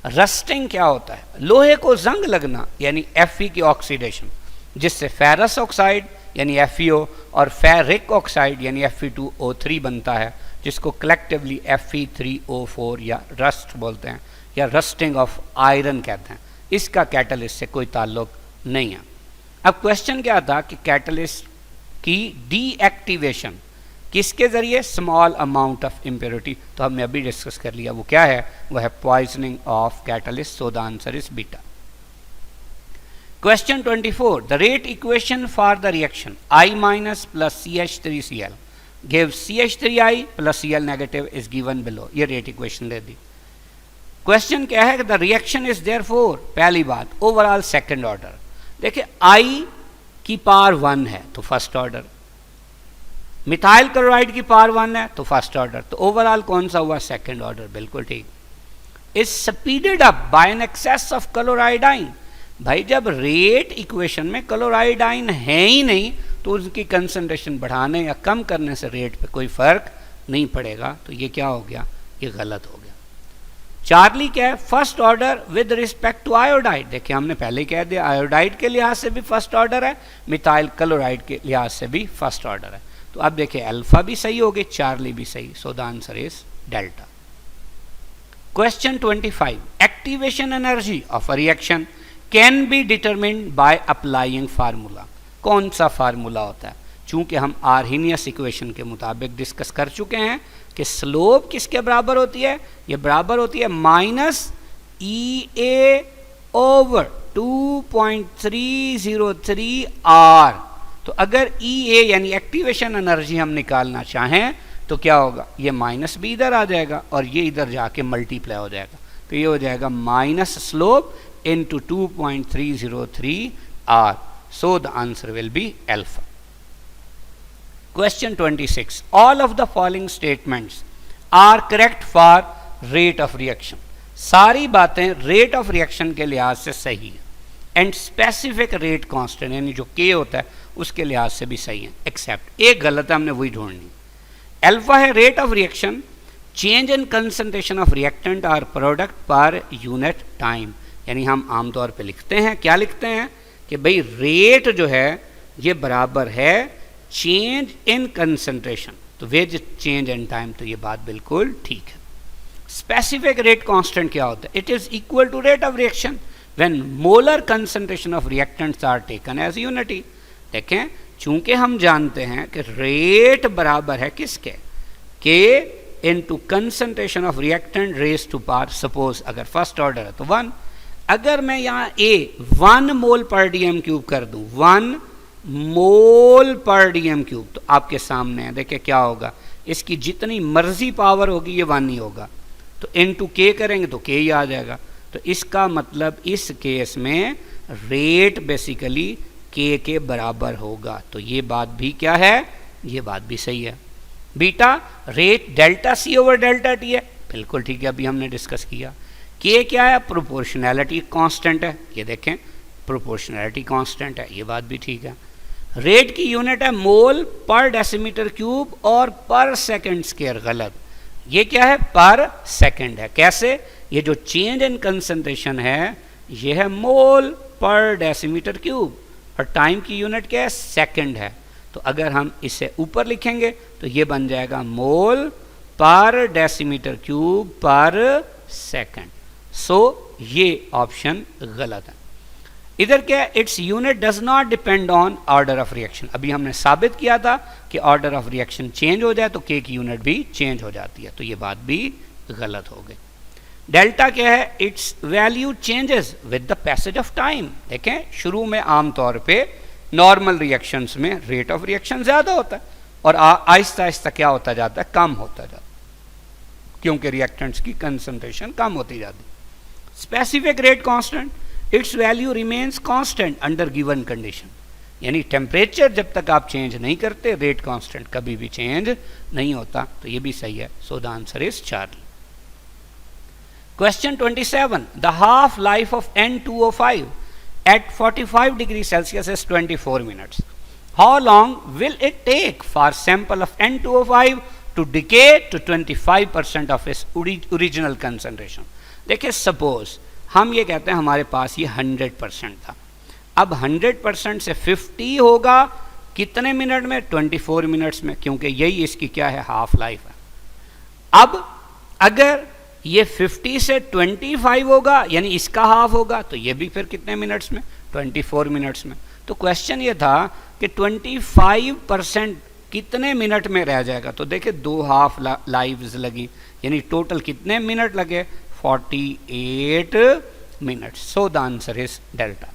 रस्टिंग क्या होता है, लोहे को जंग लगना यानी Fe की ऑक्सीडेशन, जिससे फेरस ऑक्साइड यानी FeO और फेरिक ऑक्साइड यानी Fe2O3 बनता है, जिसको कलेक्टिवली Fe3O4 या रस्ट बोलते हैं, या रस्टिंग ऑफ आयरन कहते हैं। इसका कैटलिस्ट से कोई ताल्लुक नहीं है। अब क्वेश्चन क्या था कि कैटलिस्ट की डीएक्टिवेशन किसके जरिए, स्मॉल अमाउंट ऑफ इम्प्योरिटी, तो हमने अभी डिस्कस कर लिया, वो क्या है, वो है poisoning of catalyst. So the answer is beta. Question 24, the rate equation for the reaction I minus plus CH3Cl gives CH3I plus Cl negative is given below। ये रेट इक्वेशन दे दी। क्वेश्चन क्या है कि द रिएक्शन इज देयरफॉर, पहली बात overall second order. देखिए I की power 1 है तो फर्स्ट ऑर्डर, मिथाइल क्लोराइड की पावर 1 है तो फर्स्ट ऑर्डर, तो ओवरऑल कौन सा हुआ, सेकंड ऑर्डर, बिल्कुल ठीक। Is speeded up by an excess of chloride ion. भाई जब रेट इक्वेशन में क्लोराइड आइन है ही नहीं तो उसकी कंसंट्रेशन बढ़ाने या कम करने से रेट पे कोई फर्क नहीं पड़ेगा, तो ये क्या हो गया, ये गलत हो गया। चार्ली क्या है, first order with respect to iodide. देखिए हमने पहले कह दिया आयोडाइड के लिहाज से भी फर्स्ट ऑर्डर है, मिथाइल क्लोराइड के लिहाज से भी फर्स्ट ऑर्डर है। तो अब देखिए अल्फा भी सही होगी, चार्ली भी सही, सो the answer is delta. Question 25, activation energy of a reaction can B determined by applying formula. कौन सा फार्मूला होता है, चूंकि हम आर्हेनियस इक्वेशन के मुताबिक डिस्कस कर चुके हैं कि स्लोप किसके बराबर होती है, ये बराबर होती है -EA ओवर 2.303 R। तो अगर EA यानी एक्टिवेशन एनर्जी हम निकालना चाहें तो क्या होगा, ये माइनस भी इधर आ जाएगा और ये इधर जाके मल्टीप्लाई हो जाएगा, तो ये हो जाएगा minus slope into 2.303 R. So the answer will be alpha. Question 26. All of the following statements are correct for rate of reaction. सारी बातें rate of reaction के लिहाज से सही है, and specific rate constant यानी जो K होता है उसके लिहाज से भी सही है, except एक गलत है, हमने वही ढूंढनी। अल्फा है rate of reaction change in concentration of reactant और प्रोडक्ट पर यूनिट टाइम। यानी हम आमतौर पे लिखते हैं, क्या लिखते हैं कि भाई रेट जो है ये बराबर है चेंज इन कंसंट्रेशन, तो विद चेंज इन टाइम, तो ये बात बिल्कुल ठीक है। स्पेसिफिक रेट कांस्टेंट क्या होता है? It is equal to rate of reaction when molar concentration of reactants are taken as unity. देखें, चूंकि हम जानते हैं कि रेट बराबर है किसके, K into concentration of reactant raise to power, suppose अगर फर्स्ट ऑर्डर है तो 1, अगर मैं यहाँ ए 1 मोल पर डीएम क्यूब कर दूं, 1 मोल पर डीएम क्यूब, तो आपके सामने है, देखिए क्या होगा, इसकी जितनी मर्जी पावर होगी ये 1 ही होगा, तो इनटू के करेंगे तो के ही आ जाएगा। तो इसका मतलब इस केस में रेट बेसिकली के बराबर होगा, तो ये बात भी क्या है, ये बात भी सही है। Beta rate delta C over delta T है, बिल्कुल ठीक है, अभी हमने डिस्कस किया। के क्या है, प्रोपोर्शनैलिटी कांस्टेंट है, ये देखें प्रोपोर्शनैलिटी कांस्टेंट है, ये बात भी ठीक है। रेट की यूनिट है मोल पर डेसीमीटर क्यूब और पर सेकंड स्क्वायर, गलत, ये क्या है, पर सेकंड है। कैसे, ये जो चेंज इन कंसंट्रेशन है ये है मोल पर डेसीमीटर क्यूब और टाइम की यूनिट क्या है, सेकंड है, तो अगर हम इसे ऊपर लिखेंगे तो ये बन जाएगा मोल पर डेसीमीटर क्यूब पर सेकंड। सो ये ऑप्शन गलत है। इधर क्या, its unit does not depend on order of reaction. अभी हमने साबित किया था कि ऑर्डर ऑफ रिएक्शन चेंज हो जाए तो के की यूनिट भी चेंज हो जाती है, तो ये बात भी गलत हो गई। डेल्टा क्या है, it's value changes with the passage of time. देखें, शुरू में आमतौर पे नॉर्मल रिएक्शंस में रेट ऑफ रिएक्शन ज्यादा होता है और आहिस्ता आहिस्ता क्या होता जाता है, कम होता जाता है, क्योंकि रिएक्टेंट्स की कंसंट्रेशन कम होती जाती है। Specific rate constant, it's value remains constant under given condition, यानी टेम्परेचर जब तक आप चेंज नहीं करते रेट कांस्टेंट कभी भी चेंज नहीं होता, तो ये भी सही है। So the answer is Charlie. Question 27. The half life of N2O5 at 45 degrees Celsius is 24 minutes. How long will it take for sample of N2O5 to decay to 25% of its original concentration? देखिए, suppose हम ये कहते हैं हमारे पास ये 100% था, अब 100% से 50 होगा कितने मिनट में, 24 मिनट्स में, क्योंकि यही इसकी क्या है, हाफ लाइफ है। अब अगर ये 50 से 25 होगा यानी इसका हाफ होगा, तो ये भी फिर कितने मिनट्स में, 24 मिनट्स में। तो क्वेश्चन ये था कि 25% कितने मिनट में रह जाएगा, तो देखिए 2 हाफ लाइव्स लगी, यानी टोटल कितने मिनट लगे, 48 minutes. So the answer is delta.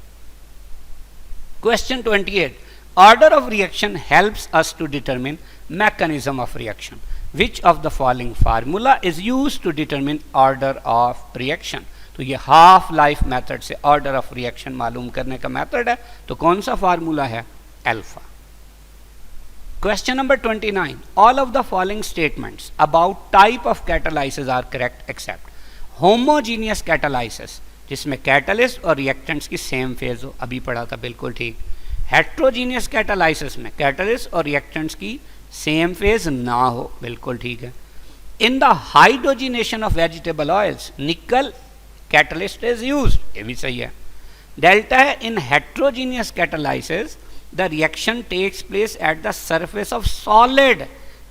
Question 28. Order of reaction helps us to determine mechanism of reaction. Which of the following formula is used to determine order of reaction? तो ये half life method से order of reaction मालूम करने का method है, तो कौन सा फार्मूला है, alpha. Question number 29. All of the following statements about type of catalysis are correct except homogeneous catalysis, जिसमें कैटलिस्ट और रिएक्टेंट्स की सेम फेज हो, अभी पढ़ा था, बिल्कुल ठीक। हेट्रोजीनियस कैटालाइसिस में कैटलिस्ट और रिएक्टेंट्स की सेम फेज ना हो, बिल्कुल ठीक है। In the hydrogenation of vegetable oils nickel catalyst is used, ये भी सही है। डेल्टा है, in heterogeneous catalysis the reaction takes place at the surface of solid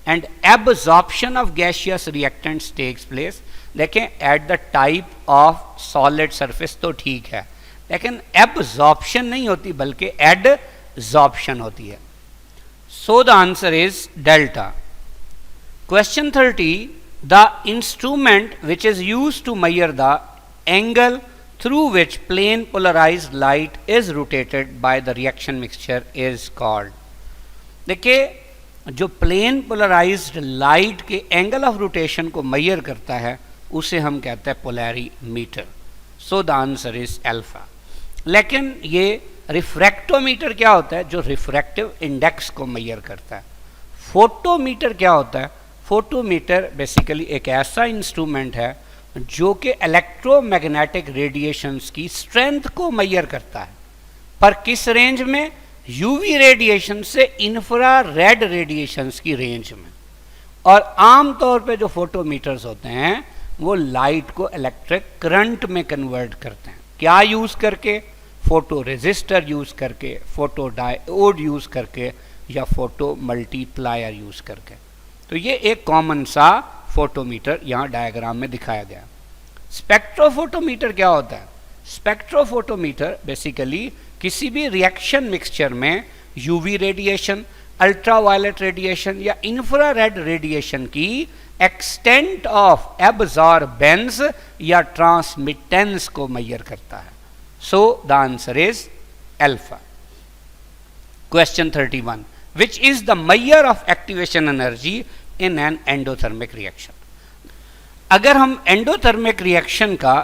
and absorption of gaseous reactants takes place. देखें, at the type of solid surface तो ठीक है, लेकिन एब्जॉर्प्शन नहीं होती बल्कि एडजॉर्प्शन होती है। So the answer is delta. Question 30. The instrument which is used to measure the angle through which plane polarized light is rotated by the reaction mixture is called. देखिए, जो प्लेन पोलराइज्ड लाइट के angle of rotation को major करता है उसे हम कहते हैं polarimeter. So the answer is alpha. लेकिन ये रिफ्रैक्टोमीटर क्या होता है, जो रिफ्रैक्टिव इंडेक्स को मेजर करता है। फोटोमीटर क्या होता है, फोटोमीटर बेसिकली एक ऐसा इंस्ट्रूमेंट है जो कि इलेक्ट्रोमैग्नेटिक रेडिएशंस की स्ट्रेंथ को मेजर करता है, पर किस रेंज में, यूवी रेडिएशन से इंफ्रारेड रेडिएशंस की रेंज में। और आमतौर पे जो फोटोमीटर्स होते हैं वो लाइट को इलेक्ट्रिक करंट में कन्वर्ट करते हैं। क्या यूज करके? फोटो रेजिस्टर यूज करके, फोटो डायोड यूज करके, या फोटो मल्टीप्लायर यूज करके। तो ये एक कॉमन सा फोटोमीटर यहाँ डायग्राम में दिखाया गया। स्पेक्ट्रोफोटोमीटर क्या होता है? स्पेक्ट्रोफोटोमीटर बेसिकली किसी भी रिएक्शन मिक्सचर में यूवी रेडिएशन, अल्ट्रावायलेट रेडिएशन या इंफ्रारेड रेडिएशन की एक्सटेंट ऑफ एब्जॉर्बेंस या ट्रांसमिटेंस को मेजर करता है। So the answer is alpha. Question 31, which is the measure of activation energy in an endothermic reaction? अगर हम एंडोथर्मिक रिएक्शन का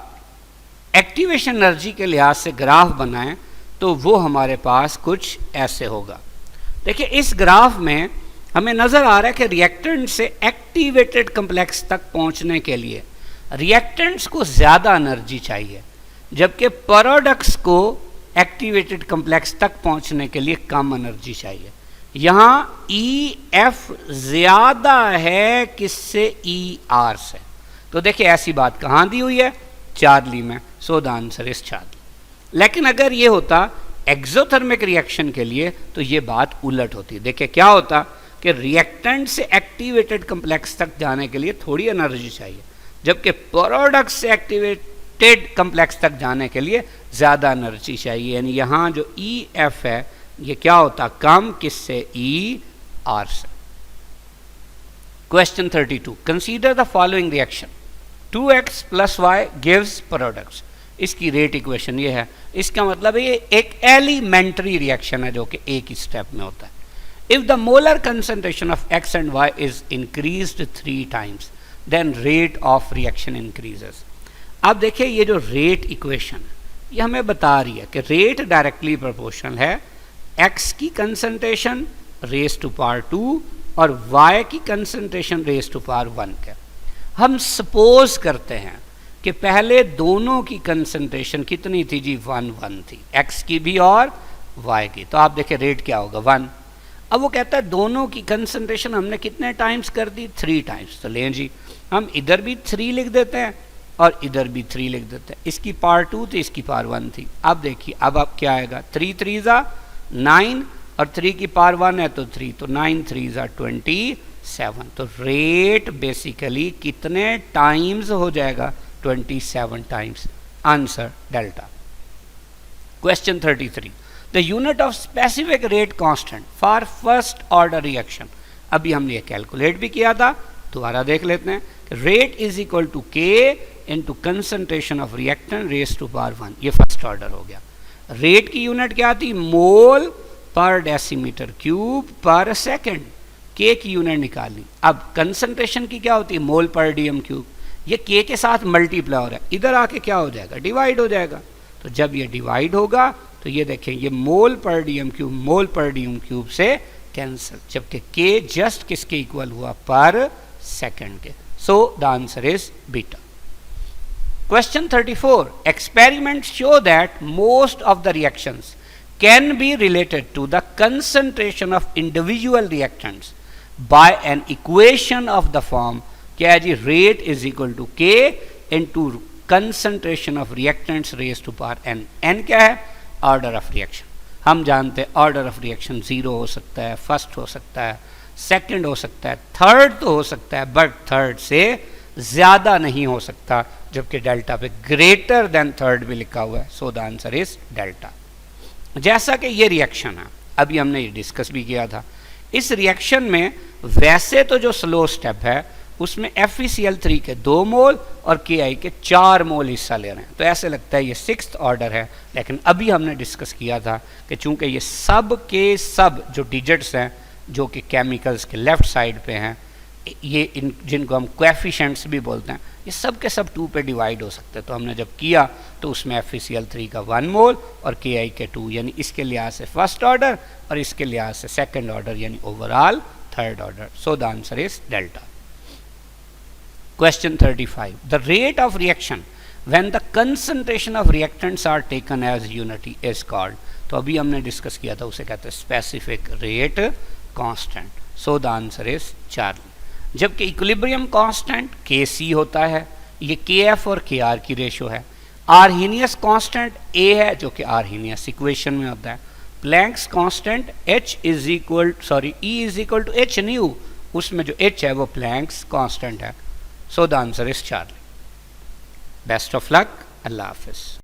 एक्टिवेशन एनर्जी के लिहाज से ग्राफ बनाएं तो वो हमारे पास कुछ ऐसे होगा। देखिए, इस ग्राफ में हमें नजर आ रहा है कि रिएक्टेंट से एक्टिवेटेड कॉम्प्लेक्स तक पहुंचने के लिए रिएक्टेंट्स को ज्यादा एनर्जी चाहिए, जबकि प्रोडक्ट्स को एक्टिवेटेड कॉम्प्लेक्स तक पहुंचने के लिए कम एनर्जी चाहिए। यहां EF ज्यादा है किससे? ER से। तो देखिए, ऐसी बात कहां दी हुई है? चार्ली में। So the answer is Charlie. लेकिन अगर ये होता एक्सोथर्मिक रिएक्शन के लिए तो ये बात उलट होती। देखिए क्या होता कि रिएक्टेंट से एक्टिवेटेड कॉम्प्लेक्स तक जाने के लिए थोड़ी एनर्जी चाहिए, जबकि प्रोडक्ट से एक्टिवेटेड कॉम्प्लेक्स तक जाने के लिए ज्यादा एनर्जी चाहिए। यानी यहां जो EF है ये क्या होता? कम किससे? ER से। Question 32, consider the following reaction 2x + y gives products. इसकी रेट इक्वेशन ये है। इसका मतलब ये एक एलिमेंट्री रिएक्शन है जो कि एक ही स्टेप में होता है। If the molar concentration of x and y is increased 3 times then rate of reaction increases. अब देखिए, ये जो रेट इक्वेशन है ये हमें बता रही है कि रेट डायरेक्टली प्रोपोर्शनल है x की कंसंट्रेशन रेज़ टू पावर 2 और y की कंसंट्रेशन रेज़ टू पावर 1 के। हम सपोज करते हैं कि पहले दोनों की कंसंट्रेशन कितनी थी जी? 1 थी, x की भी और y की। तो आप देखिए रेट क्या होगा? 1। अब वो कहता है दोनों की कंसंट्रेशन हमने कितने टाइम्स कर दी? 3 टाइम्स। तो लें जी, हम इधर भी 3 लिख देते हैं और इधर भी 3 लिख देते हैं। इसकी पावर 2 थी, इसकी पावर 1 थी। अब देखिए, अब क्या आएगा? 3 3 9 और 3 की पावर 1 है तो 3, तो 9 3 27। तो रेट बेसिकली कितने टाइम्स हो जाएगा? 27 times. Answer delta. Question 33, the unit of specific rate constant for first order reaction. अभी हमने ये कैलकुलेट भी किया था, दोबारा देख लेते हैं। Rate is equal to K into concentration of reactant raise to power 1। ये फर्स्ट ऑर्डर हो गया। रेट की यूनिट क्या थी? मोल पर डेसीमीटर क्यूब पर सेकेंड। K की यूनिट निकाली। अब कंसंट्रेशन की क्या होती है? मोल पर डीएम क्यूब। ये K के साथ मल्टीप्लाई हो रहा है, इधर आके क्या हो जाएगा? डिवाइड हो जाएगा। तो जब ये डिवाइड होगा तो ये देखें, ये मोल पर डीएम क्यूब से कैंसिल, जबकि K जस्ट किसके इक्वल हुआ? पर सेकेंड के। So the answer is beta. Question 34, experiment show that most of the reactions can be related to the concentration of individual reactants by an equation of the form क्या है जी? Rate is equal to K into concentration of reactants raise to power n। n क्या है? Order of reaction. हम जानते हैं order of reaction 0 हो सकता है, फर्स्ट हो सकता है, सेकंड हो सकता है, थर्ड तो हो सकता है, बट थर्ड से ज्यादा नहीं हो सकता, जबकि डेल्टा पे ग्रेटर देन थर्ड भी लिखा हुआ है। So the answer is delta. जैसा कि ये रिएक्शन है, अभी हमने ये डिस्कस भी किया था, इस रिएक्शन में वैसे तो जो स्लो स्टेप है उसमें FeCl3 के 2 मोल और Ki के 4 मोल हिस्सा ले रहे हैं, तो ऐसे लगता है ये 6th ऑर्डर है। लेकिन अभी हमने डिस्कस किया था कि चूंकि ये सब के सब जो डिजिट्स हैं जो कि केमिकल्स के लेफ्ट साइड पे हैं, ये इन जिनको हम कोएफिशिएंट्स भी बोलते हैं, ये सब के सब 2 पे डिवाइड हो सकते हैं। तो हमने जब किया तो उसमें FeCl3 का 1 मोल और Ki के 2, यानी इसके लिहाज से फर्स्ट ऑर्डर और इसके लिहाज से सेकेंड ऑर्डर, यानी overall third order. So the answer is delta. Question 35. The rate of reaction when the concentration of reactants are taken as unity is called. तो अभी हमने डिस्कस किया था, उसे कहते हैं specific rate constant. So the answer is Charlie. जबकि equilibrium constant Kc होता है, ये Kf और Kr की रेशो है। आर्हीनियस कांस्टेंट A है जो कि आर्हीनियस इक्वेशन में होता है। Planck's constant E is equal to h nu, उसमें जो h है वो प्लैंक्स कांस्टेंट है। So the answer is Charlie. Best of luck, अल्लाह हाफिज।